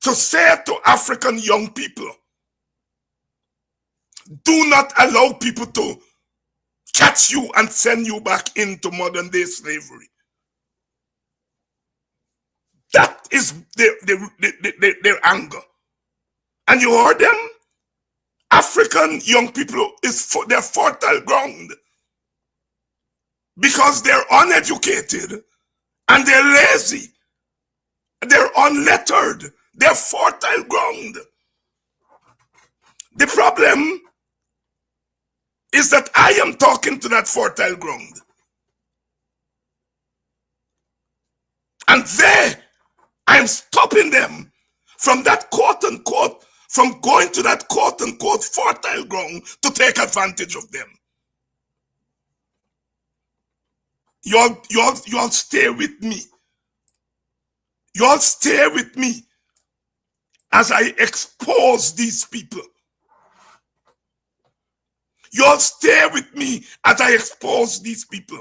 to say to African young people, Do not allow people to catch you and send you back into modern day slavery. That is their anger. And you heard them? African young people, they're fertile ground. Because they're uneducated and they're lazy. They're unlettered. They're fertile ground. The problem is that I am talking to that fertile ground. And I am stopping them from that quote unquote, from going to that quote unquote fertile ground to take advantage of them. Y'all stay with me. Y'all stay with me as I expose these people. Y'all stay with me as I expose these people.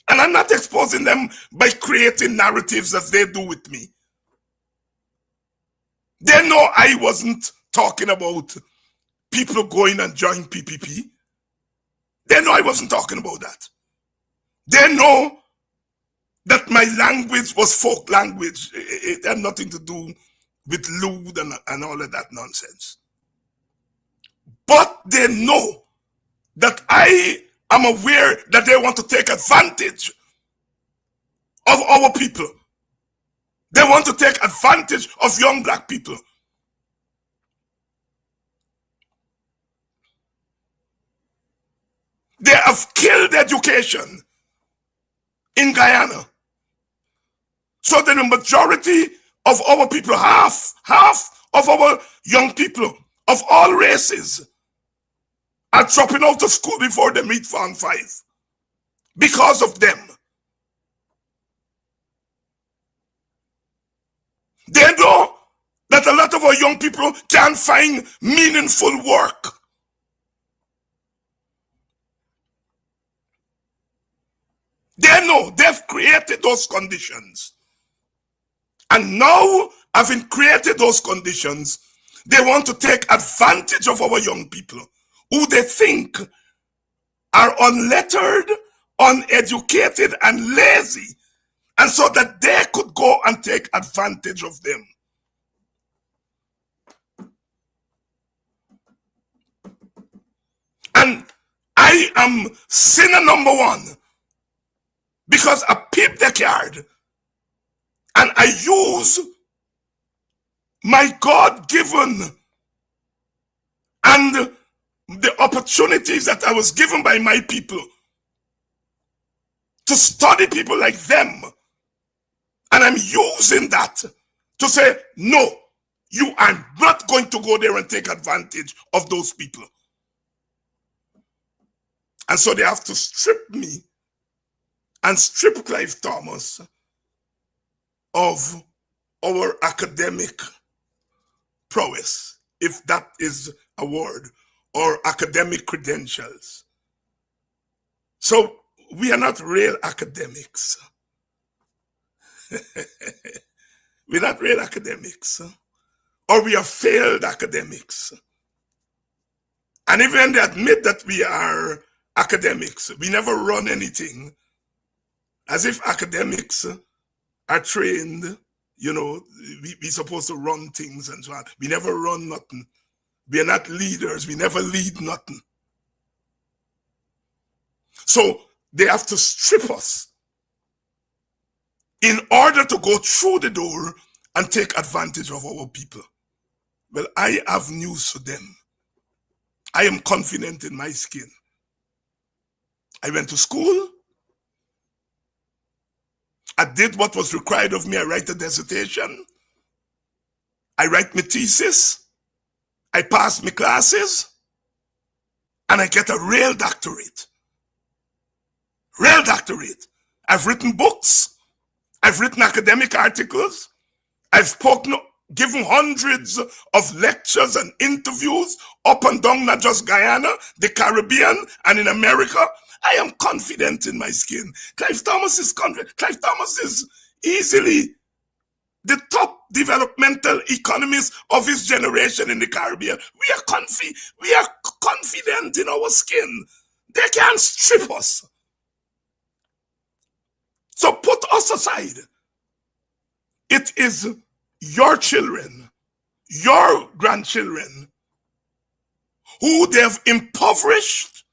And I'm not exposing them by creating narratives as they do with me. They know I wasn't talking about people going and join PPP. They know I wasn't talking about that. They know that my language was folk language. It had nothing to do with lewd and all of that nonsense. But they know that I am aware that they want to take advantage of our people. They want to take advantage of young black people. They have killed education in Guyana. So that the majority of our people, half of our young people of all races are dropping out of school before they meet Form 5 because of them. They know that a lot of our young people can't find meaningful work. They know they've created those conditions. And now, having created those conditions, they want to take advantage of our young people who they think are unlettered, uneducated, and lazy, and so that they could go and take advantage of them. And I am sinner number one because I peep the card and I use my God-given and the opportunities that I was given by my people to study people like them. And I'm using that to say, no, you are not going to go there and take advantage of those people. And so they have to strip me and strip Clive Thomas of our academic prowess, if that is a word, or academic credentials. So we are not real academics. We're not real academics. Or we are failed academics. And even they admit that we are academics, we never run anything. As if academics are trained, you know, we're supposed to run things and so on. We never run nothing. We are not leaders. We never lead nothing. So they have to strip us in order to go through the door and take advantage of our people. Well, I have news for them. I am confident in my skin. I went to school. I did what was required of me. I write a dissertation. I write my thesis. I pass my classes. And I get a real doctorate. Real doctorate. I've written books. I've written academic articles. I've spoken, given hundreds of lectures and interviews up and down, not just Guyana, the Caribbean, and in America. I am confident in my skin. Clive Thomas is confident. Clive Thomas is easily the top developmental economists of his generation in the Caribbean. We are confident in our skin. They can't strip us. So put us aside. It is your children, your grandchildren, who they've impoverished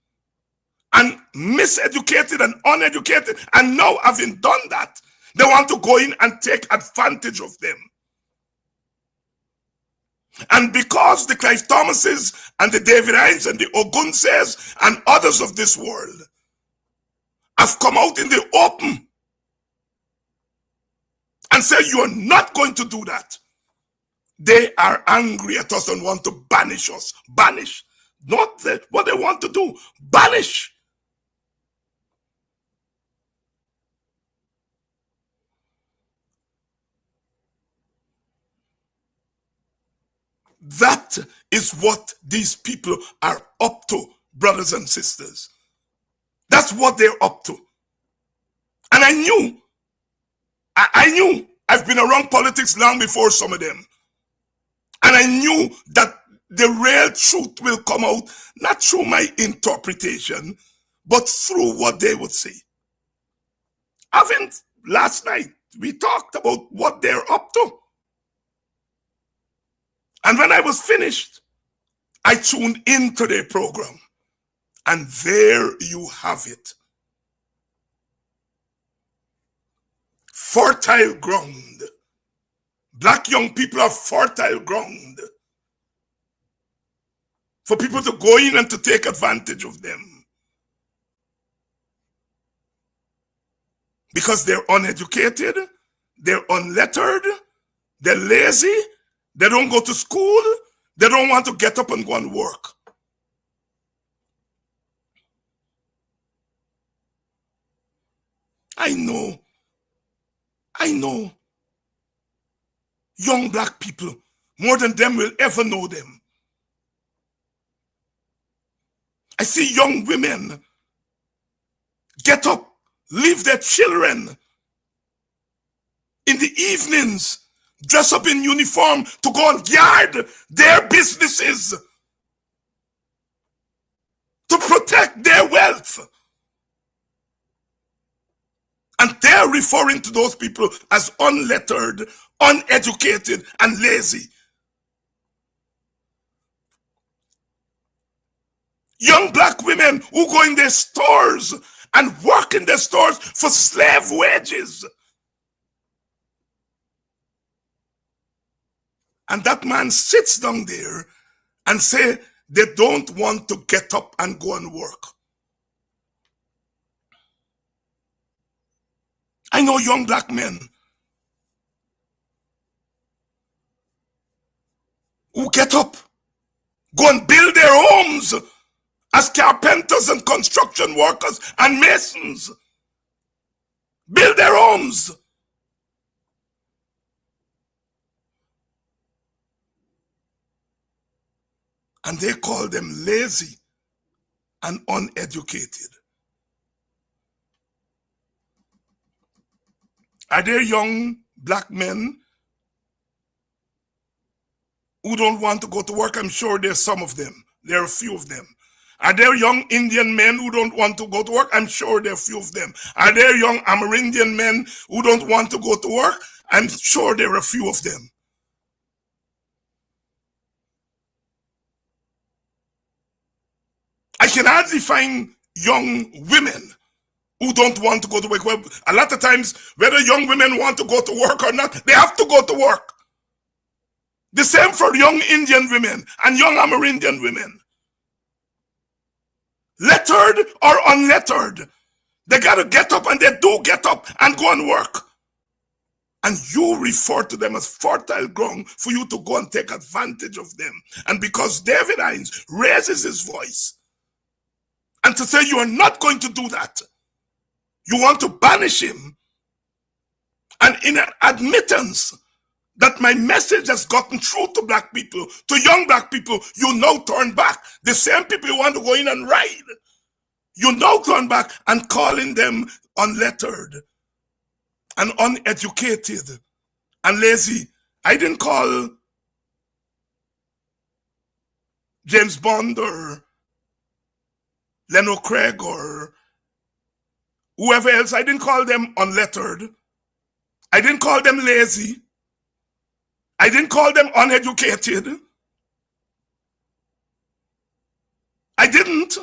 and miseducated and uneducated, and now having done that, they want to go in and take advantage of them. And because the Clive Thomases and the David Hines and the Ogunses and others of this world have come out in the open and say you are not going to do that, they are angry at us and want to banish us. Banish. Not what they want to do. Banish. That is what these people are up to, brothers and sisters. That's what they're up to. And I knew I've been around politics long before some of them. And I knew that the real truth will come out, not through my interpretation, but through what they would say. Last night, we talked about what they're up to. And when I was finished, I tuned into their program. And there you have it. Fertile ground. Black young people are fertile ground for people to go in and to take advantage of them. Because they're uneducated, they're unlettered, they're lazy, they don't go to school, they don't want to get up and go and work. I know. Young black people, more than them will ever know them. I see young women get up, leave their children in the evenings, dress up in uniform to go and guard their businesses, to protect their wealth. And they're referring to those people as unlettered, uneducated, and lazy. Young black women who go in their stores and work in their stores for slave wages. And that man sits down there and say they don't want to get up and go and work. I know young black men who get up, go and build their homes as carpenters and construction workers and masons. Build their homes. And they call them lazy and uneducated. Are there young black men who don't want to go to work? I'm sure there's some of them. There are a few of them. Are there young Indian men who don't want to go to work? I'm sure there are a few of them. Are there young Amerindian men who don't want to go to work? I'm sure there are a few of them. I can hardly find young women who don't want to go to work. Well, a lot of times, whether young women want to go to work or not, they have to go to work. The same for young Indian women and young Amerindian women. Lettered or unlettered, they got to get up, and they do get up and go and work. And you refer to them as fertile ground for you to go and take advantage of them. And because David Hines raises his voice and to say you are not going to do that, you want to banish him. And in an admittance that my message has gotten through to black people, to young black people, you now turn back. The same people who want to go in and ride, you now turn back and calling them unlettered and uneducated and lazy. I didn't call James Bond or Leno Craig or whoever else. I didn't call them unlettered. I didn't call them lazy. I didn't call them uneducated. I didn't.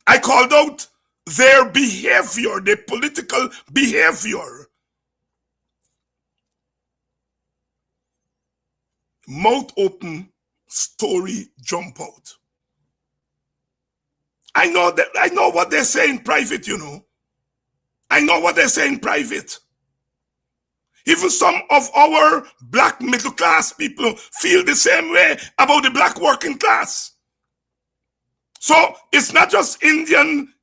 I called out their behavior, their political behavior. Mouth open, story jump out. I know what they say in private, you know. I know what they say in private. Even some of our black middle class people feel the same way about the black working class. So it's not just Indian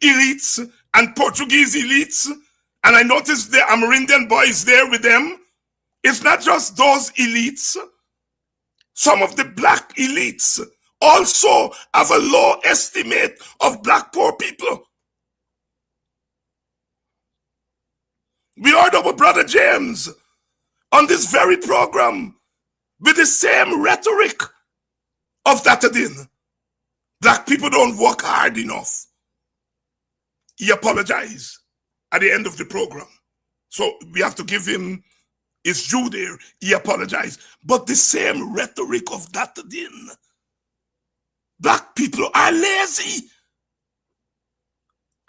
elites and Portuguese elites, and I noticed the Amerindian boys there with them. It's not just those elites. Some of the black elites also have a low estimate of black poor people. We heard our brother James on this very program with the same rhetoric of Datadin. Black people don't work hard enough. He apologized at the end of the program. So we have to give him his due there. He apologized. But the same rhetoric of Datadin. Black people are lazy.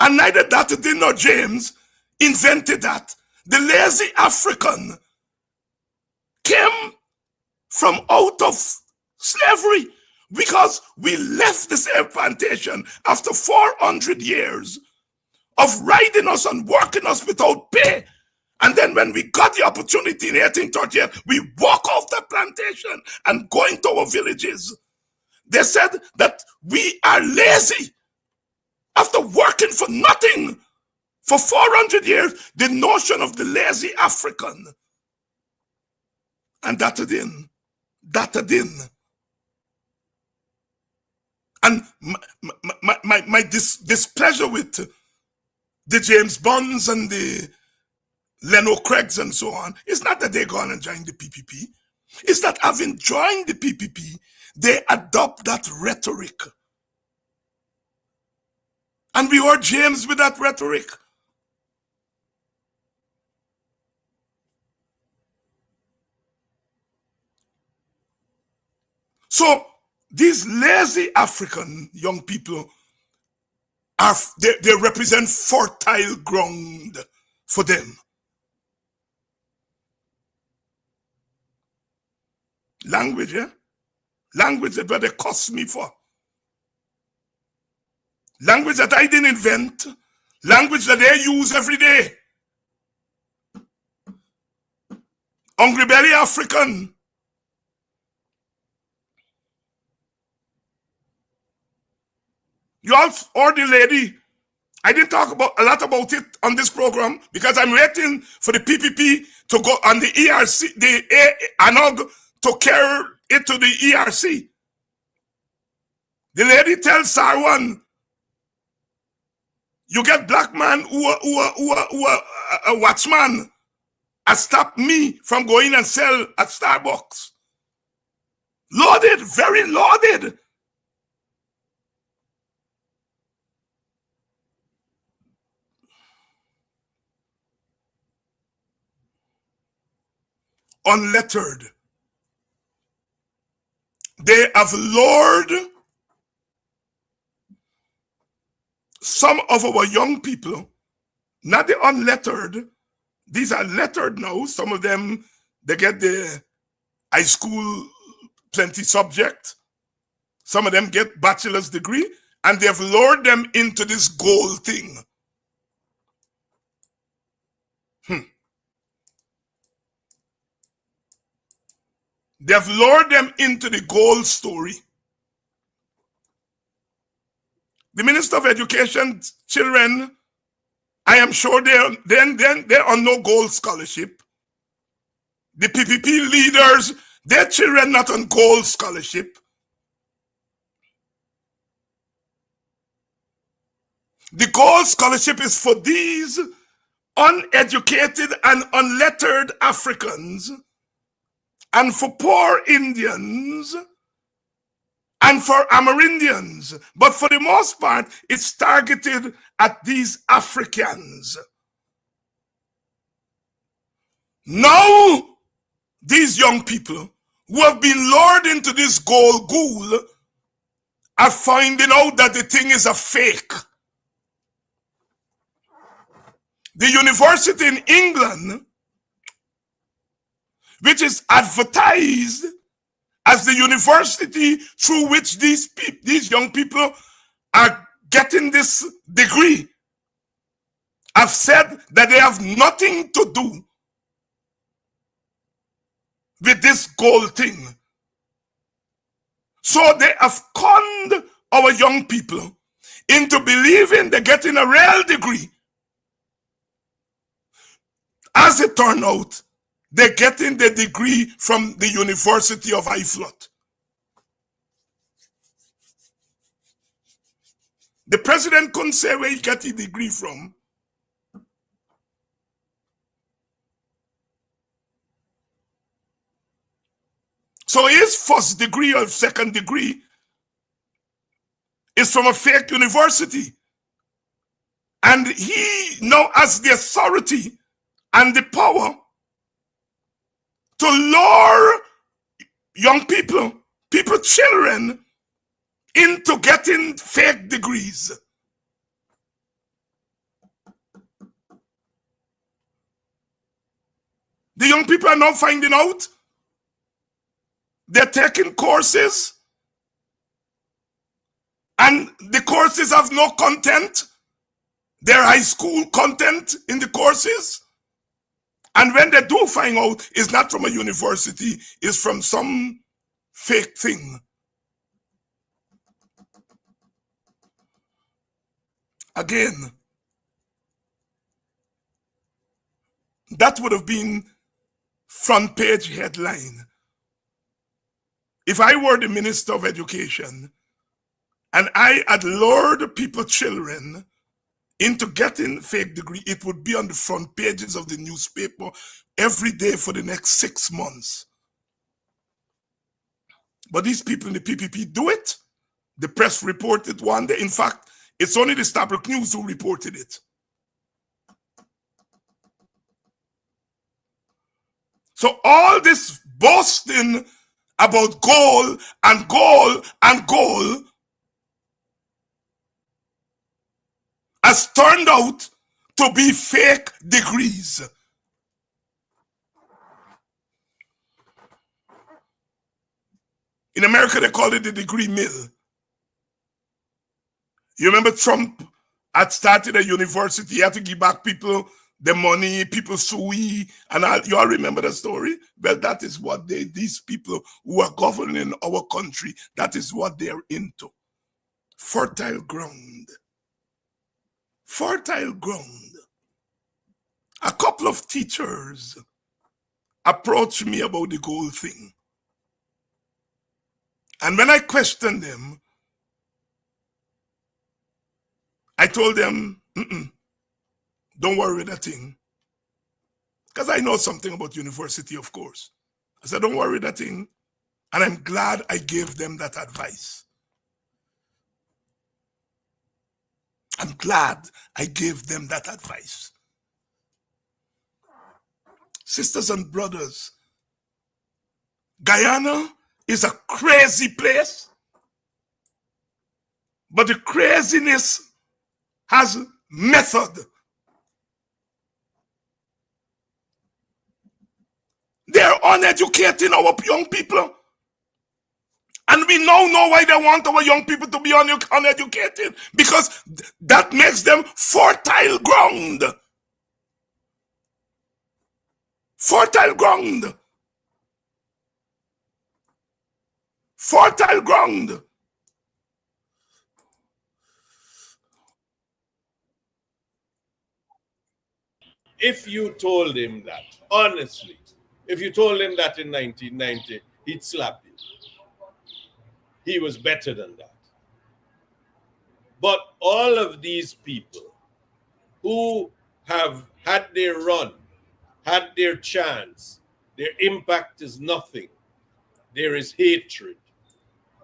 And neither Datadin nor James invented that. The lazy African came from out of slavery because we left the slave plantation after 400 years of riding us and working us without pay. And then when we got the opportunity in 1838, we walk off the plantation and go into our villages. They said that we are lazy after working for nothing for 400 years. The notion of the lazy African. And Datadin. And my displeasure with the James Bonds and the Leno Craigs and so on, it's not that they're going to join the PPP. It's that having joined the PPP, they adopt that rhetoric. And we heard James with that rhetoric. So these lazy African young people they represent fertile ground for them. Language, yeah? Language that they cost me for. Language that I didn't invent. Language that they use every day. Hungry belly African. You all or the lady. I didn't talk a lot about it on this program because I'm waiting for the PPP to go on the ERC, the ANOG to carry it to the ERC. The lady tells Sarwan, you get black man who a watchman and stop me from going and sell at Starbucks. Loaded, very loaded. Unlettered. They have lured some of our young people, not the unlettered. These are lettered now. Some of them, they get the high school plenty subject. Some of them get bachelor's degree, and they've lured them into this goal thing. They've lured them into the gold story. The Minister of Education children, I am sure they're on no gold scholarship. The PPP leaders, their children not on gold scholarship. The gold scholarship is for these uneducated and unlettered Africans, and for poor Indians, and for Amerindians. But for the most part, it's targeted at these Africans. Now, these young people who have been lured into this gold ghoul are finding out that the thing is a fake. The university in England, which is advertised as the university through which these young people are getting this degree, have said that they have nothing to do with this gold thing. So they have conned our young people into believing they're getting a real degree. As it turned out, they're getting the degree from the University of Iflot. The president couldn't say where he got the degree from. So his first degree or second degree is from a fake university. And he now has the authority and the power to lure young people, children, into getting fake degrees. The young people are now finding out they're taking courses and the courses have no content. They're high school content in the courses. And when they do find out, it's not from a university, it's from some fake thing. Again, that would have been front page headline. If I were the Minister of Education and I had lured children into getting fake degree, it would be on the front pages of the newspaper every day for the next 6 months. But these people in the PPP do it. The press reported one day. In fact, it's only the Stabroek News who reported it. So all this boasting about gold and gold and gold has turned out to be fake degrees. In America, they call it the degree mill. You remember Trump had started a university, he had to give back people the money, people sue, and all. You all remember the story? Well, that is what these people who are governing our country, that is what they're into. Fertile ground. Fertile ground. A couple of teachers approached me about the gold thing. And when I questioned them, I told them, don't worry with that thing. Because I know something about university, of course. I said, don't worry with that thing. And I'm glad I gave them that advice. I'm glad I gave them that advice. Sisters and brothers, Guyana is a crazy place, but the craziness has method. They're uneducating our young people. And we now know why they want our young people to be uneducated, because that makes them fertile ground. Fertile ground. Fertile ground. If you told him that, honestly, if you told him that in 1990, he'd slap you. He was better than that. But all of these people who have had their run, had their chance, their impact is nothing. There is hatred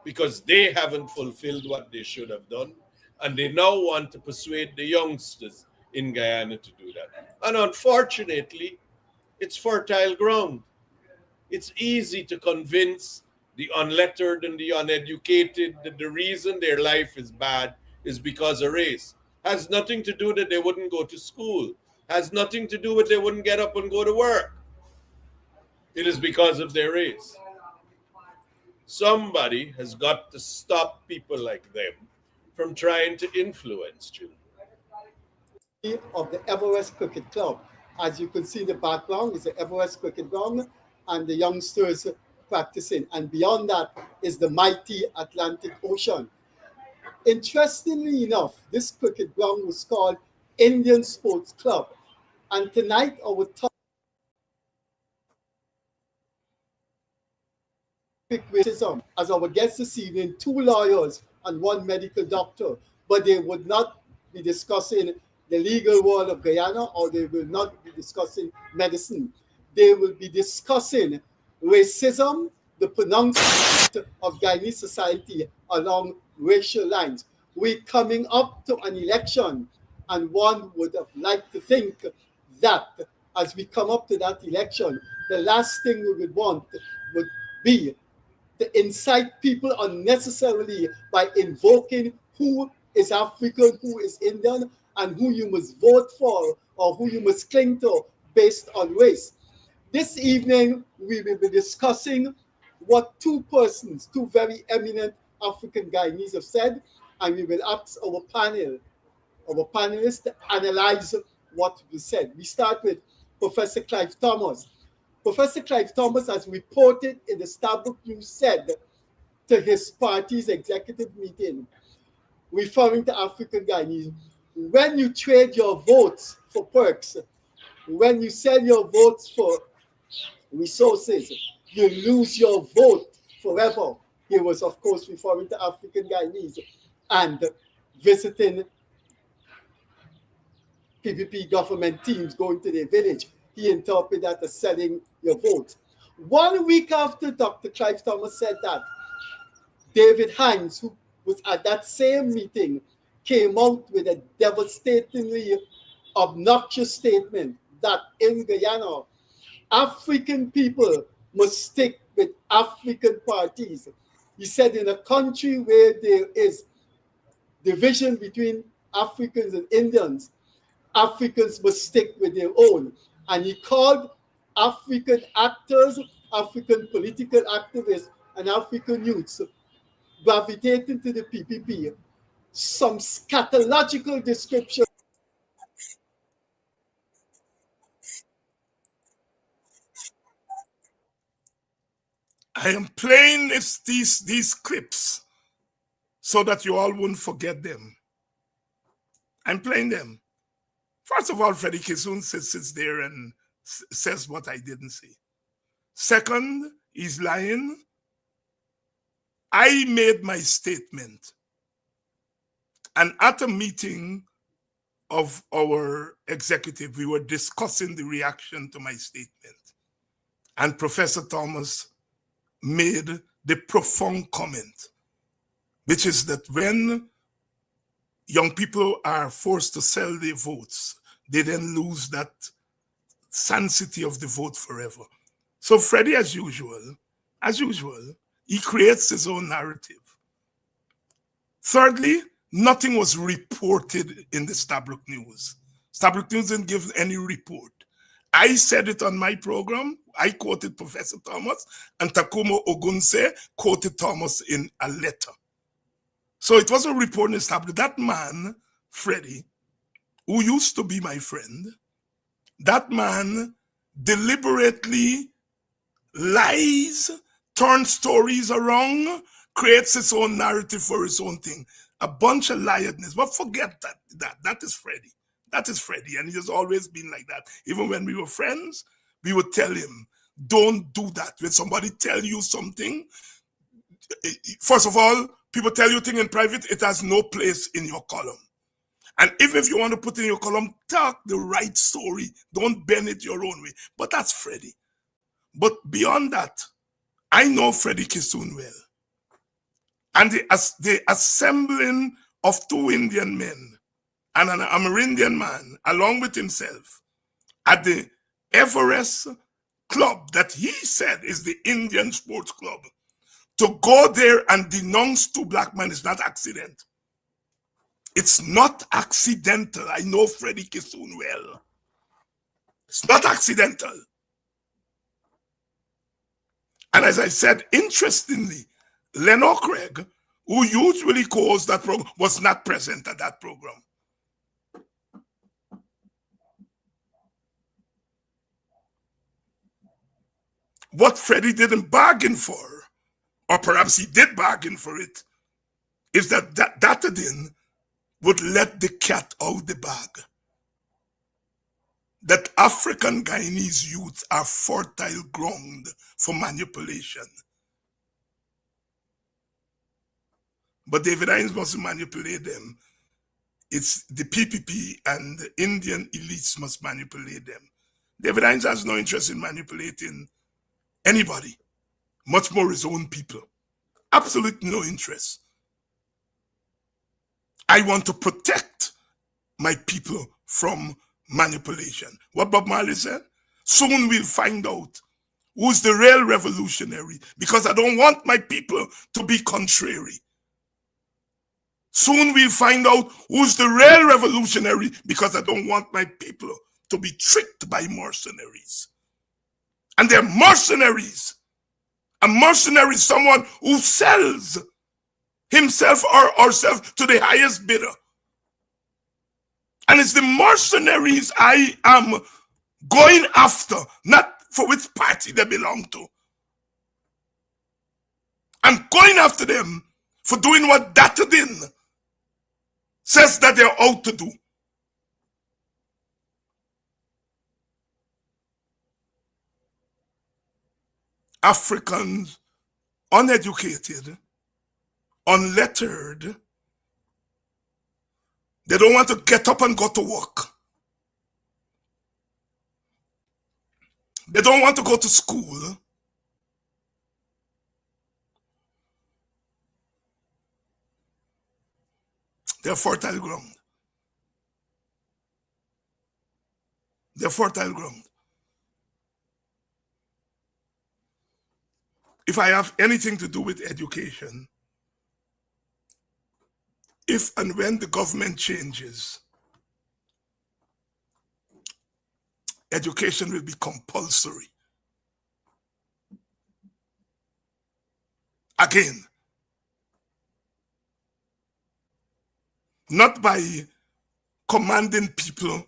because they haven't fulfilled what they should have done, and they now want to persuade the youngsters in Guyana to do that. And unfortunately, it's fertile ground. It's easy to convince the unlettered and the uneducated that the reason their life is bad is because of race. Has nothing to do that they wouldn't go to school. Has nothing to do with they wouldn't get up and go to work. It is because of their race. Somebody has got to stop people like them from trying to influence children. Of the Everest Cricket Club. As you can see in the background is the Everest Cricket Ground and the youngsters practicing. And beyond that is the mighty Atlantic Ocean. Interestingly enough, this cricket ground was called Indian Sports Club. And tonight our topic racism. As our guests this evening, 2 lawyers and 1 medical doctor, but they would not be discussing the legal world of Guyana, or they will not be discussing medicine. They will be discussing racism, the pronouncement of Guyanese society along racial lines. We're coming up to an election, and one would have liked to think that as we come up to that election, the last thing we would want would be to incite people unnecessarily by invoking who is African, who is Indian, and who you must vote for or who you must cling to based on race. This evening, we will be discussing what 2 persons, 2 very eminent African Guyanese have said, and we will ask our panelists to analyze what was said. We start with Professor Clive Thomas. Professor Clive Thomas, as reported in the Stabrook News, said to his party's executive meeting, referring to African Guyanese, when you trade your votes for perks, when you sell your votes for resources, you lose your vote forever. He was, of course, referring to African Guyanese and visiting PPP government teams going to their village. He interpreted that as selling your vote. 1 week after Dr. Clive Thomas said that, David Hines, who was at that same meeting, came out with a devastatingly obnoxious statement that in Guyana, African people must stick with African parties. He said in a country where there is division between Africans and Indians, Africans must stick with their own. And he called African actors, African political activists, and African youths gravitating to the PPP some scatological description. I am playing these clips so that you all won't forget them. I'm playing them. First of all, Freddie Kisun sits there and says what I didn't say. Second, he's lying. I made my statement. And at a meeting of our executive, we were discussing the reaction to my statement. And Professor Thomas made the profound comment, which is that when young people are forced to sell their votes, they then lose that sanctity of the vote forever. So Freddie, as usual, he creates his own narrative. Thirdly, nothing was reported in the Stabrook News. Stabrook News didn't give any report. I said it on my program. I quoted Professor Thomas, and Takumo Ogunse quoted Thomas in a letter. So it was a report in Stabrook. That man, Freddie, who used to be my friend, that man deliberately lies, turns stories around, creates his own narrative for his own thing. A bunch of liarness. But forget that. That is Freddie. That is Freddie. And he has always been like that. Even when we were friends, we would tell him, don't do that. When somebody tell you something, first of all, people tell you things in private, it has no place in your column. And even if you want to put in your column, talk the right story. Don't bend it your own way. But that's Freddie. But beyond that, I know Freddie Kissoon well. And the assembling of two Indian men and an Amerindian man, along with himself, at the Everest Club that he said is the Indian Sports Club, to go there and denounce two black men is not accident. It's not accidental. I know Freddie Kissoon well. It's not accidental. And as I said, interestingly, Lenore Craig, who usually calls that program, was not present at that program. What Freddie didn't bargain for, or perhaps he did bargain for it, is that Datadin would let the cat out the bag. That African Guyanese youth are fertile ground for manipulation. But David Hines mustn't manipulate them. It's the PPP and the Indian elites must manipulate them. David Hines has no interest in manipulating anybody, much more his own people. Absolutely no interest. I want to protect my people from manipulation. What Bob Marley said? Soon we'll find out who's the real revolutionary, because I don't want my people to be contrary. Soon we'll find out who's the real revolutionary, because I don't want my people to be tricked by mercenaries. And they're mercenaries. A mercenary is someone who sells himself or herself to the highest bidder. And it's the mercenaries I am going after, not for which party they belong to. I'm going after them for doing what Datadin says that they're out to do. Africans, uneducated, unlettered, they don't want to get up and go to work. They don't want to go to school. They're fertile ground. They're fertile ground. If I have anything to do with education, if and when the government changes, education will be compulsory. Again, not by commanding people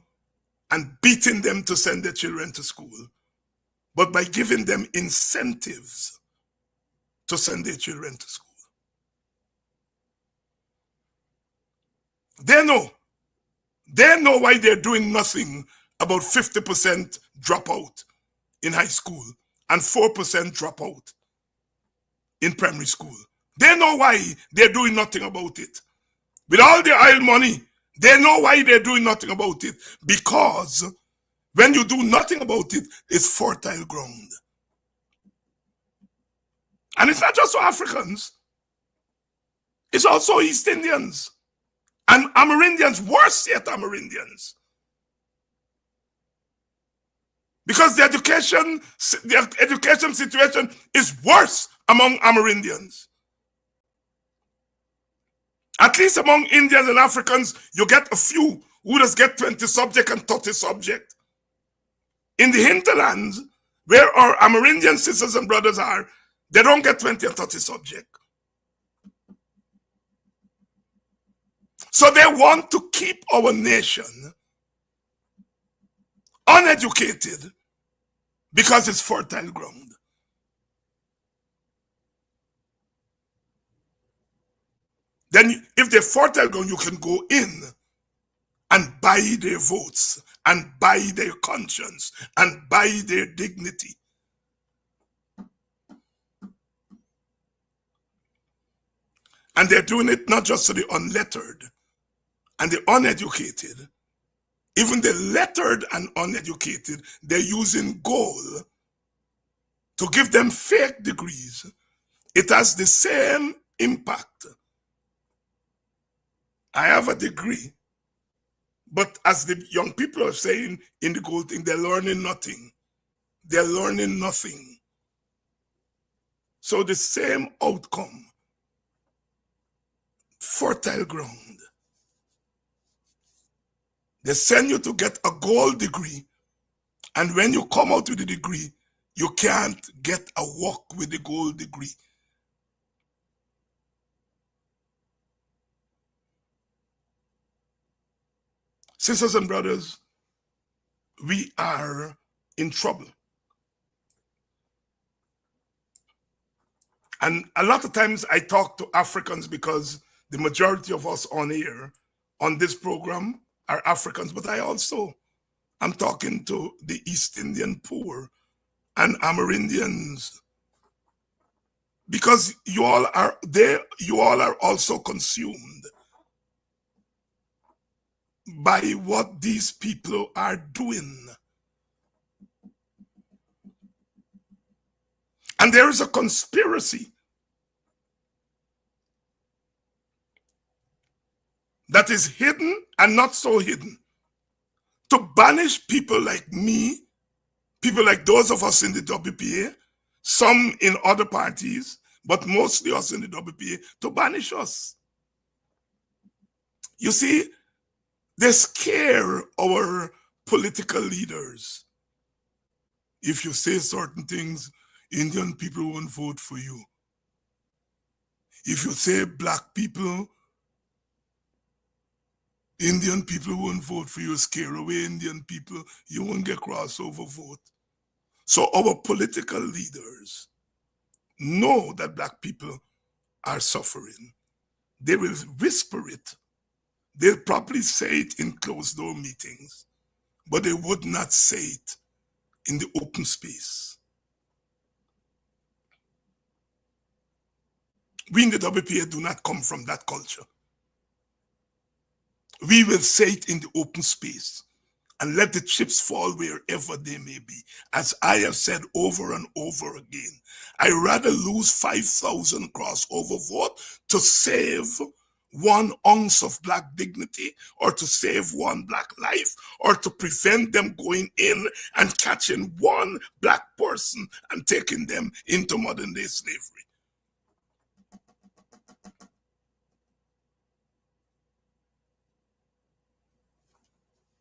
and beating them to send their children to school, but by giving them incentives to send their children to school. They know why they're doing nothing about 50% dropout in high school and 4% dropout in primary school. They know why they're doing nothing about it. With all the oil money, they know why they're doing nothing about it. Because when you do nothing about it, it's fertile ground. And it's not just for Africans. It's also East Indians. And Amerindians, worse yet Amerindians. Because the education situation is worse among Amerindians. At least among Indians and Africans, you get a few who just get 20 subject and 30 subject. In the hinterlands, where our Amerindian sisters and brothers are, they don't get 20 and 30 subject. So they want to keep our nation uneducated because it's fertile ground. Then if they're fertile ground, you can go in and buy their votes and buy their conscience and buy their dignity. And they're doing it not just to the unlettered and the uneducated, even the lettered and uneducated, they're using gold to give them fake degrees. It has the same impact. I have a degree, but as the young people are saying in the gold thing, they're learning nothing. They're learning nothing. So the same outcome, fertile ground. They send you to get a gold degree, and when you come out with the degree, you can't get a work with the gold degree. Sisters and brothers, we are in trouble. And a lot of times I talk to Africans because the majority of us on here, on this program, are Africans, but I'm talking to the East Indian poor and Amerindians, because you all are also consumed by what these people are doing. And there is a conspiracy that is hidden and not so hidden to banish people like me, people like those of us in the WPA, some in other parties, but mostly us in the WPA, to banish us. You see, they scare our political leaders. If you say certain things, Indian people won't vote for you. If you say black people, Indian people won't vote for you. Scare away Indian people, you won't get crossover vote. So our political leaders know that black people are suffering. They will whisper it. They'll probably say it in closed door meetings, but they would not say it in the open space. We in the WPA do not come from that culture. We will say it in the open space and let the chips fall wherever they may be. As I have said over and over again, I'd rather lose 5,000 crossover vote to save 1 ounce of black dignity, or to save 1 black life, or to prevent them going in and catching 1 black person and taking them into modern day slavery.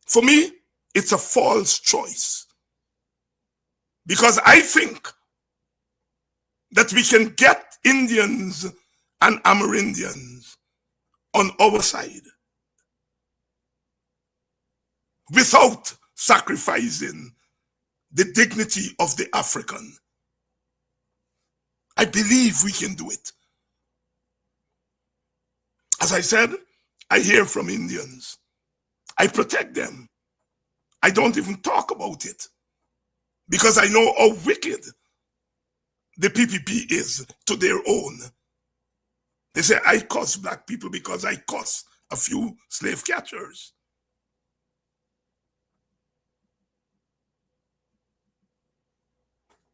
For me, it's a false choice, because I think that we can get Indians and Amerindians on our side without sacrificing the dignity of the African. I believe we can do it. As I said, I hear from Indians. I protect them. I don't even talk about it, because I know how wicked the PPP is to their own. They say, I cuss black people because I cuss a few slave catchers.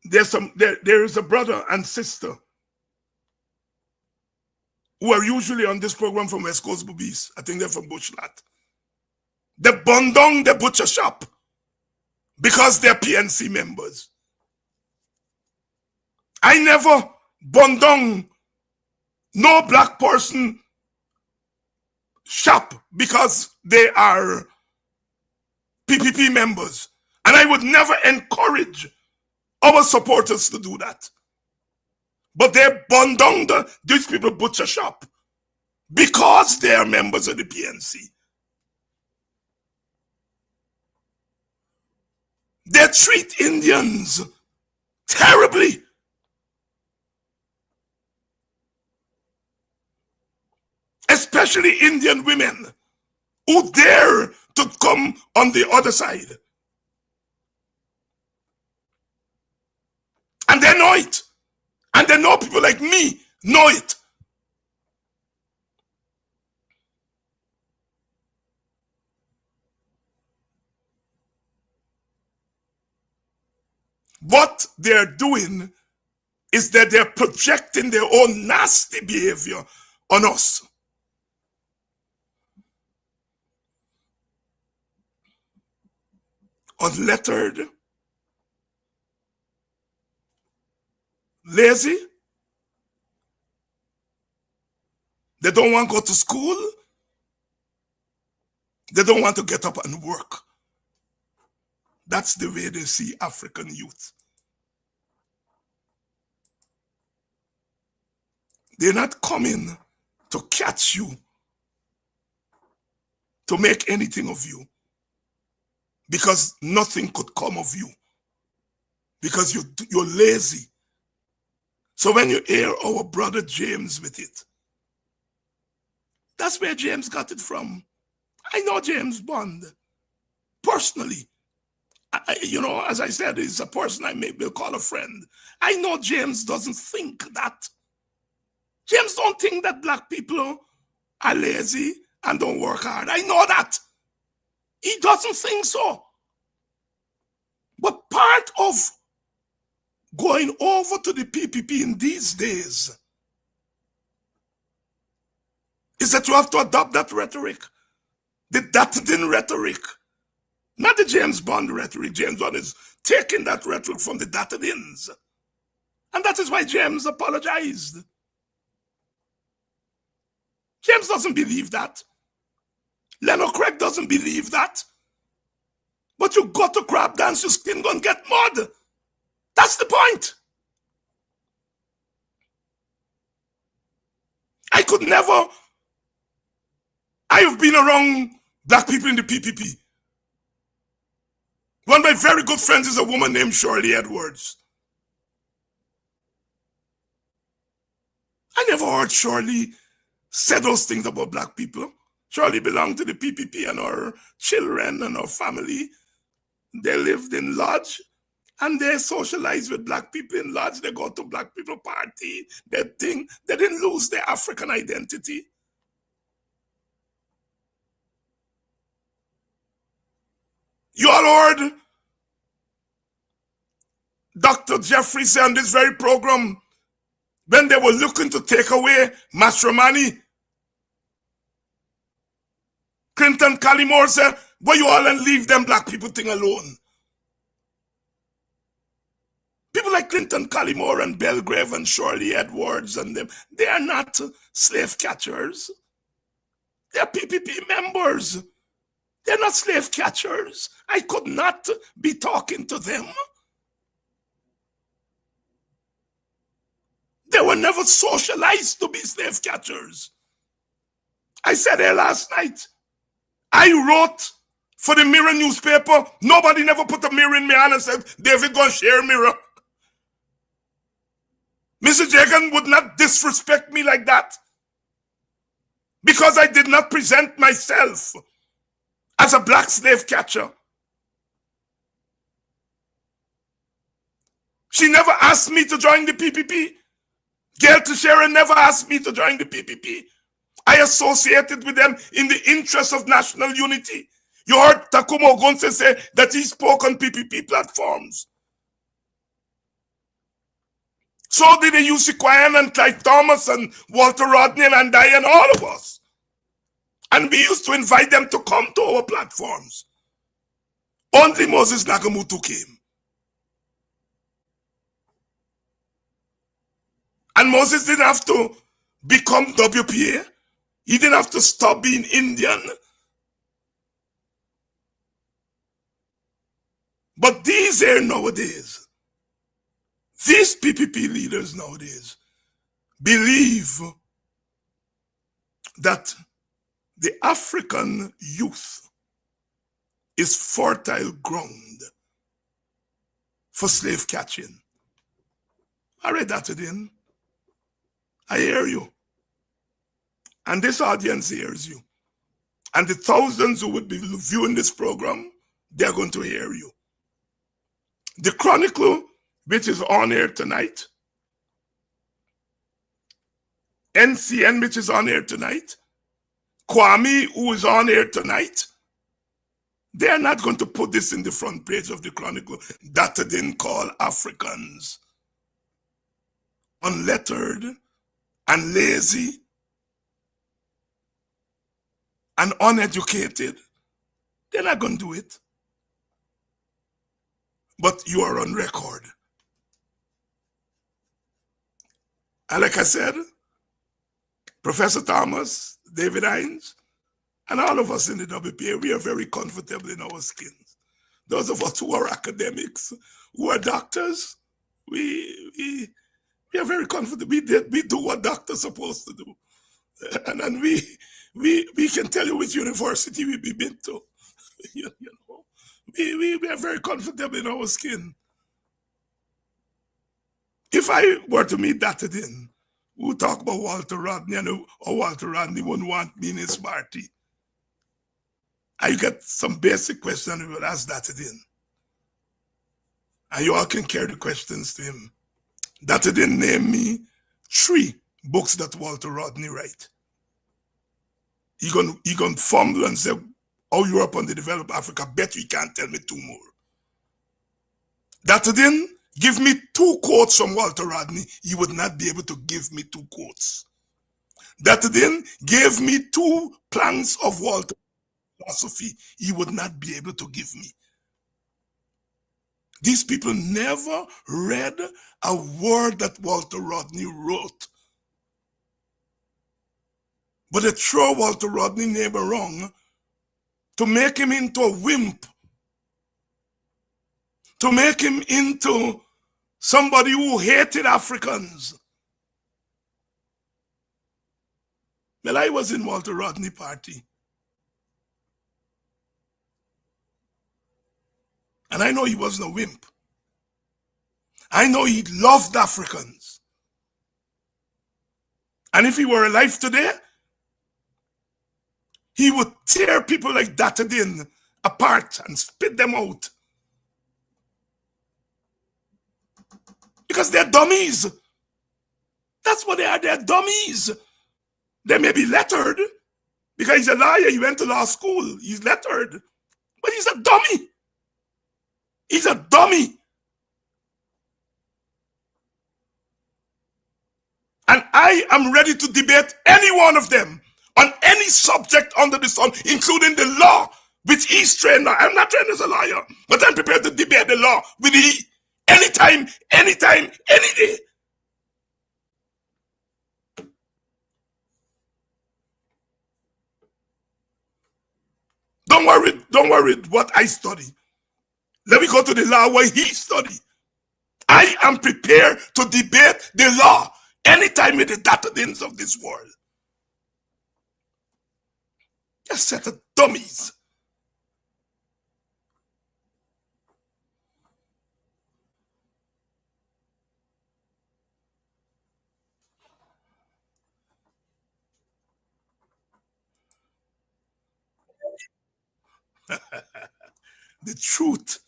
There is a brother and sister who are usually on this program from West Coast Boobies. I think they're from Bushlat. They burned down the butcher shop because they're PNC members. I never burned down no black person shop because they are PPP members. And I would never encourage our supporters to do that. But they burned down these people butcher shop because they are members of the PNC. They treat Indians terribly. Especially Indian women who dare to come on the other side. And they know it. And they know people like me know it. What they're doing is that they're projecting their own nasty behavior on us. Unlettered, lazy, they don't want to go to school, they don't want to get up and work. That's the way they see African youth. They're not coming to catch you, to make anything of you, because nothing could come of you, because you're lazy. So when you hear our brother James with it, that's where James got it from. I know James Bond personally. As I said, he's a person I will call a friend. I know James doesn't think that. James don't think that black people are lazy and don't work hard. I know that. He doesn't think so. But part of going over to the PPP in these days is that you have to adopt that rhetoric, the Datadin rhetoric, not the James Bond rhetoric. James Bond is taking that rhetoric from the Datadins. And that is why James apologized. James doesn't believe that. Leno Craig doesn't believe that. But you go to crab dance, your skin gonna get mud. That's the point. I could never. I have been around black people in the PPP. One of my very good friends is a woman named Shirley Edwards. I never heard Shirley say those things about black people. Shirley belonged to the PPP, and her children and her family, they lived in lodge and they socialized with black people in lodge. They go to black people party. They didn't lose their African identity. You all heard Dr. Jeffrey say on this very program, when they were looking to take away matrimony, Clinton Collymore said, "Well, you all and leave them black people thing alone." People like Clinton Collymore and Belgrave and Shirley Edwards and them, they are not slave catchers. They are PPP members. They're not slave catchers. I could not be talking to them. They were never socialized to be slave catchers. I said here last night, I wrote for the Mirror newspaper. Nobody never put a mirror in my hand and said, "David, go and share a mirror." Mr. Jagan would not disrespect me like that because I did not present myself as a black slave catcher. She never asked me to join the PPP. Gail Teixeira never asked me to join the PPP. I associated with them in the interest of national unity. You heard Takumo Ogunse say that he spoke on PPP platforms. So did the UC Kwayan and Clyde Thomas and Walter Rodney and Diane, all of us. And we used to invite them to come to our platforms. Only Moses Nagamutu came. And Moses didn't have to become WPA. He didn't have to stop being Indian. But these here nowadays, these PPP leaders nowadays believe that the African youth is fertile ground for slave catching. I read that again. I hear you. And this audience hears you. And the thousands who would be viewing this program, they're going to hear you. The Chronicle, which is on air tonight, NCN, which is on air tonight, Kwame, who is on air tonight, They are not going to put this in the front page of the Chronicle. That didn't call Africans unlettered and lazy and uneducated. They're not going to do it. But you are on record. And like I said, Professor Thomas, David Hines, and all of us in the WPA, we are very comfortable in our skins. Those of us who are academics, who are doctors, we are very comfortable. We do what doctors are supposed to do. And then we can tell you which university we've been to. You know, we are very comfortable in our skin. If I were to meet Datadin, who talk about Walter Rodney, and Walter Rodney wouldn't want me in his party, I get some basic questions we will ask Datadin. And you all can carry the questions to him. Datadin named me 3 books that Walter Rodney write. He gonna fumble and say, "Oh, Europe and the developed Africa, bet you can't tell me 2 more." Datadin give me 2 quotes from Walter Rodney. He would not be able to give me 2 quotes. Datadin gave me 2 planks of Walter philosophy. He would not be able to give me. These people never read a word that Walter Rodney wrote. But they throw Walter Rodney name around to make him into a wimp, to make him into somebody who hated Africans. Well, I was in Walter Rodney party. And I know he wasn't a wimp. I know he loved Africans. And if he were alive today, he would tear people like Datadin apart and spit them out. Because they're dummies. That's what they are. They're dummies. They may be lettered because he's a lawyer. He went to law school. He's lettered. But he's a dummy. He's a dummy. And I am ready to debate any one of them on any subject under the sun, including the law, which he's trained on. I'm not trained as a lawyer, but I'm prepared to debate the law with he anytime, any day. Don't worry what I study. Let me go to the law where he studied. I am prepared to debate the law anytime with the Datadins of this world. A set of dummies. The truth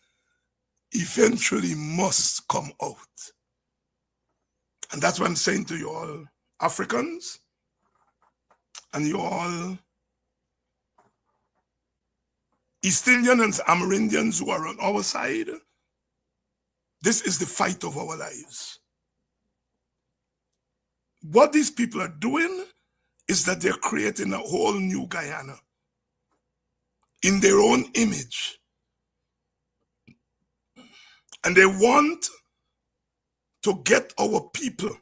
eventually must come out. And that's what I'm saying to you all Africans and you all East Indian and Amerindians who are on our side. This is the fight of our lives. What these people are doing is that they're creating a whole new Guyana in their own image. And they want to get our people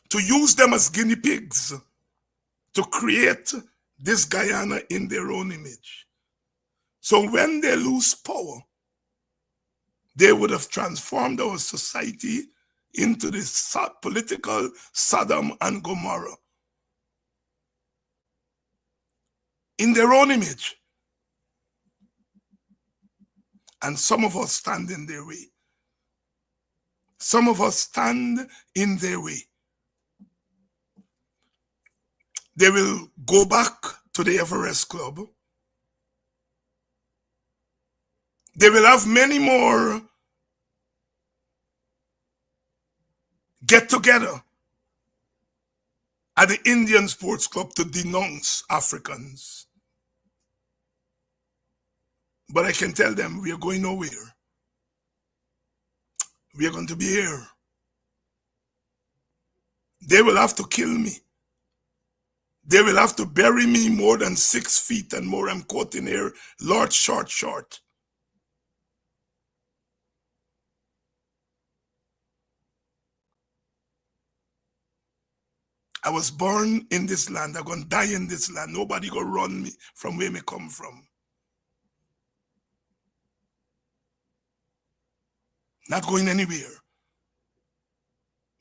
to use them as guinea pigs to create this Guyana in their own image. So when they lose power, they would have transformed our society into this political Sodom and Gomorrah in their own image. And some of us stand in their way. Some of us stand in their way. They will go back to the Everest Club. They will have many more get together at the Indian Sports Club to denounce Africans. But I can tell them we are going nowhere. We are going to be here. They will have to kill me. They will have to bury me more than 6 feet and more. I'm quoting here, Lord Short. I was born in this land. I'm going to die in this land. Nobody going to run me from where me come from. Not going anywhere.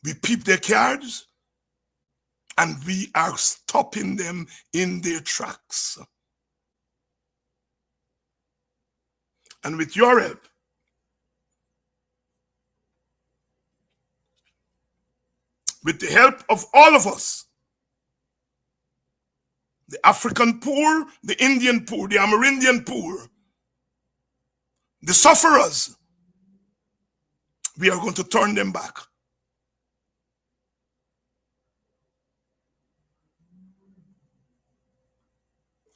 We peep their cards and we are stopping them in their tracks. And with your help, with the help of all of us, the African poor, the Indian poor, the Amerindian poor, the sufferers, we are going to turn them back.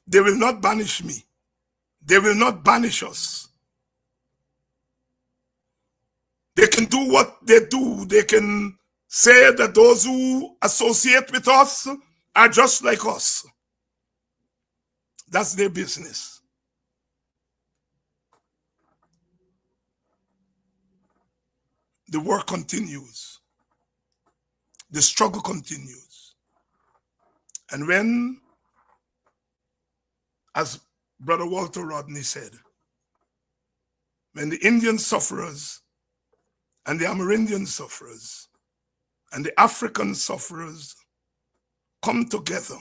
They will not banish me. They will not banish us. They can do what they do. They can say that those who associate with us are just like us. That's their business. The work continues. The struggle continues. And when, as Brother Walter Rodney said, when the Indian sufferers and the Amerindian sufferers and the African sufferers come together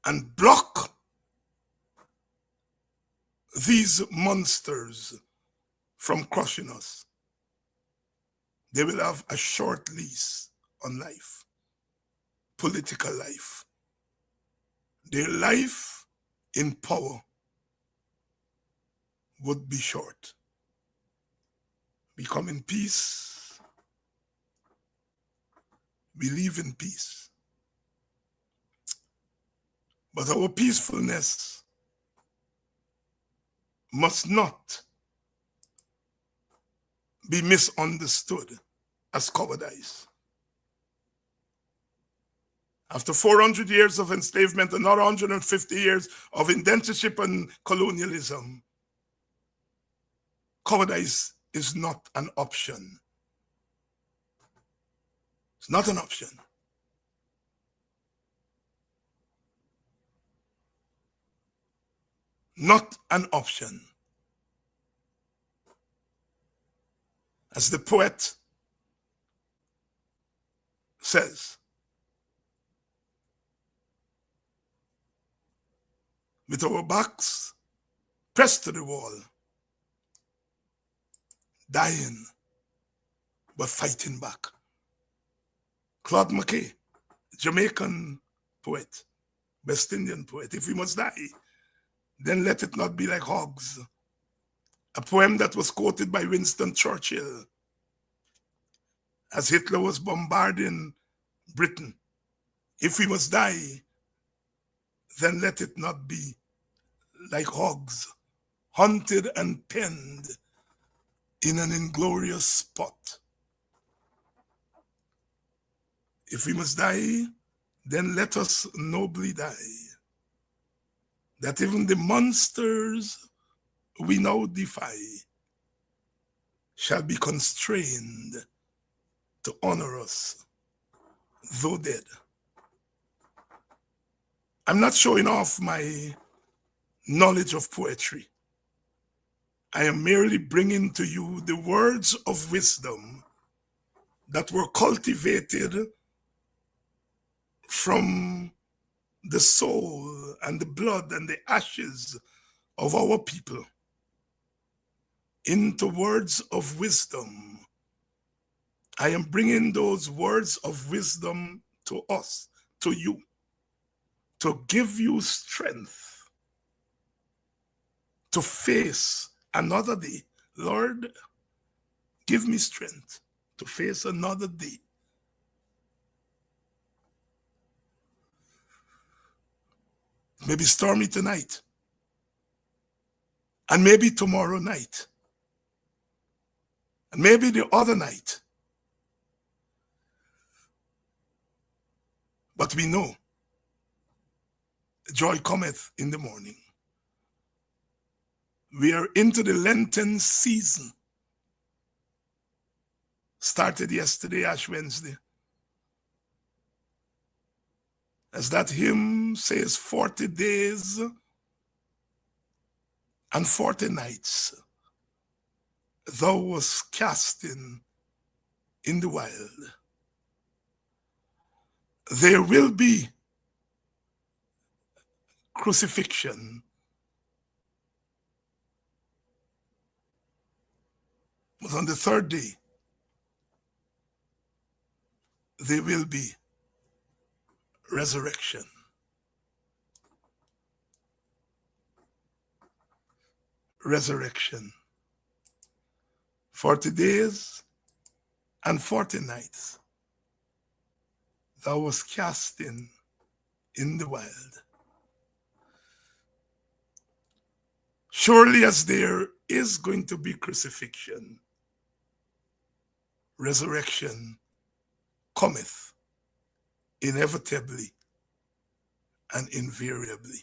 and block these monsters from crushing us, they will have a short lease on life, political life. Their life in power would be short. We come in peace. We live in peace. But our peacefulness must not be misunderstood as cowardice. After 400 years of enslavement, another 150 years of indentureship and colonialism, cowardice is not an option. It's not an option. Not an option. As the poet says, with our backs pressed to the wall, dying, but fighting back. Claude McKay, Jamaican poet, West Indian poet. If we must die, then let it not be like hogs. A poem that was quoted by Winston Churchill as Hitler was bombarding Britain. If we must die, then let it not be like hogs, hunted and penned in an inglorious spot. If we must die, then let us nobly die, that even the monsters we now defy shall be constrained to honor us, though dead. I'm not showing off my knowledge of poetry. I am merely bringing to you the words of wisdom that were cultivated from the soul and the blood and the ashes of our people into words of wisdom. I am bringing those words of wisdom to us, to you, to give you strength to face another day. Lord, give me strength to face another day. Maybe stormy tonight. And maybe tomorrow night. And maybe the other night. But we know joy cometh in the morning. We are into the Lenten season. Started yesterday, Ash Wednesday. As that hymn says, 40 days and 40 nights thou wast casting in the wild. There will be crucifixion. But on the third day, there will be resurrection. Resurrection. 40 days and 40 nights thou wast cast in the wild. Surely as there is going to be crucifixion, resurrection cometh inevitably and invariably.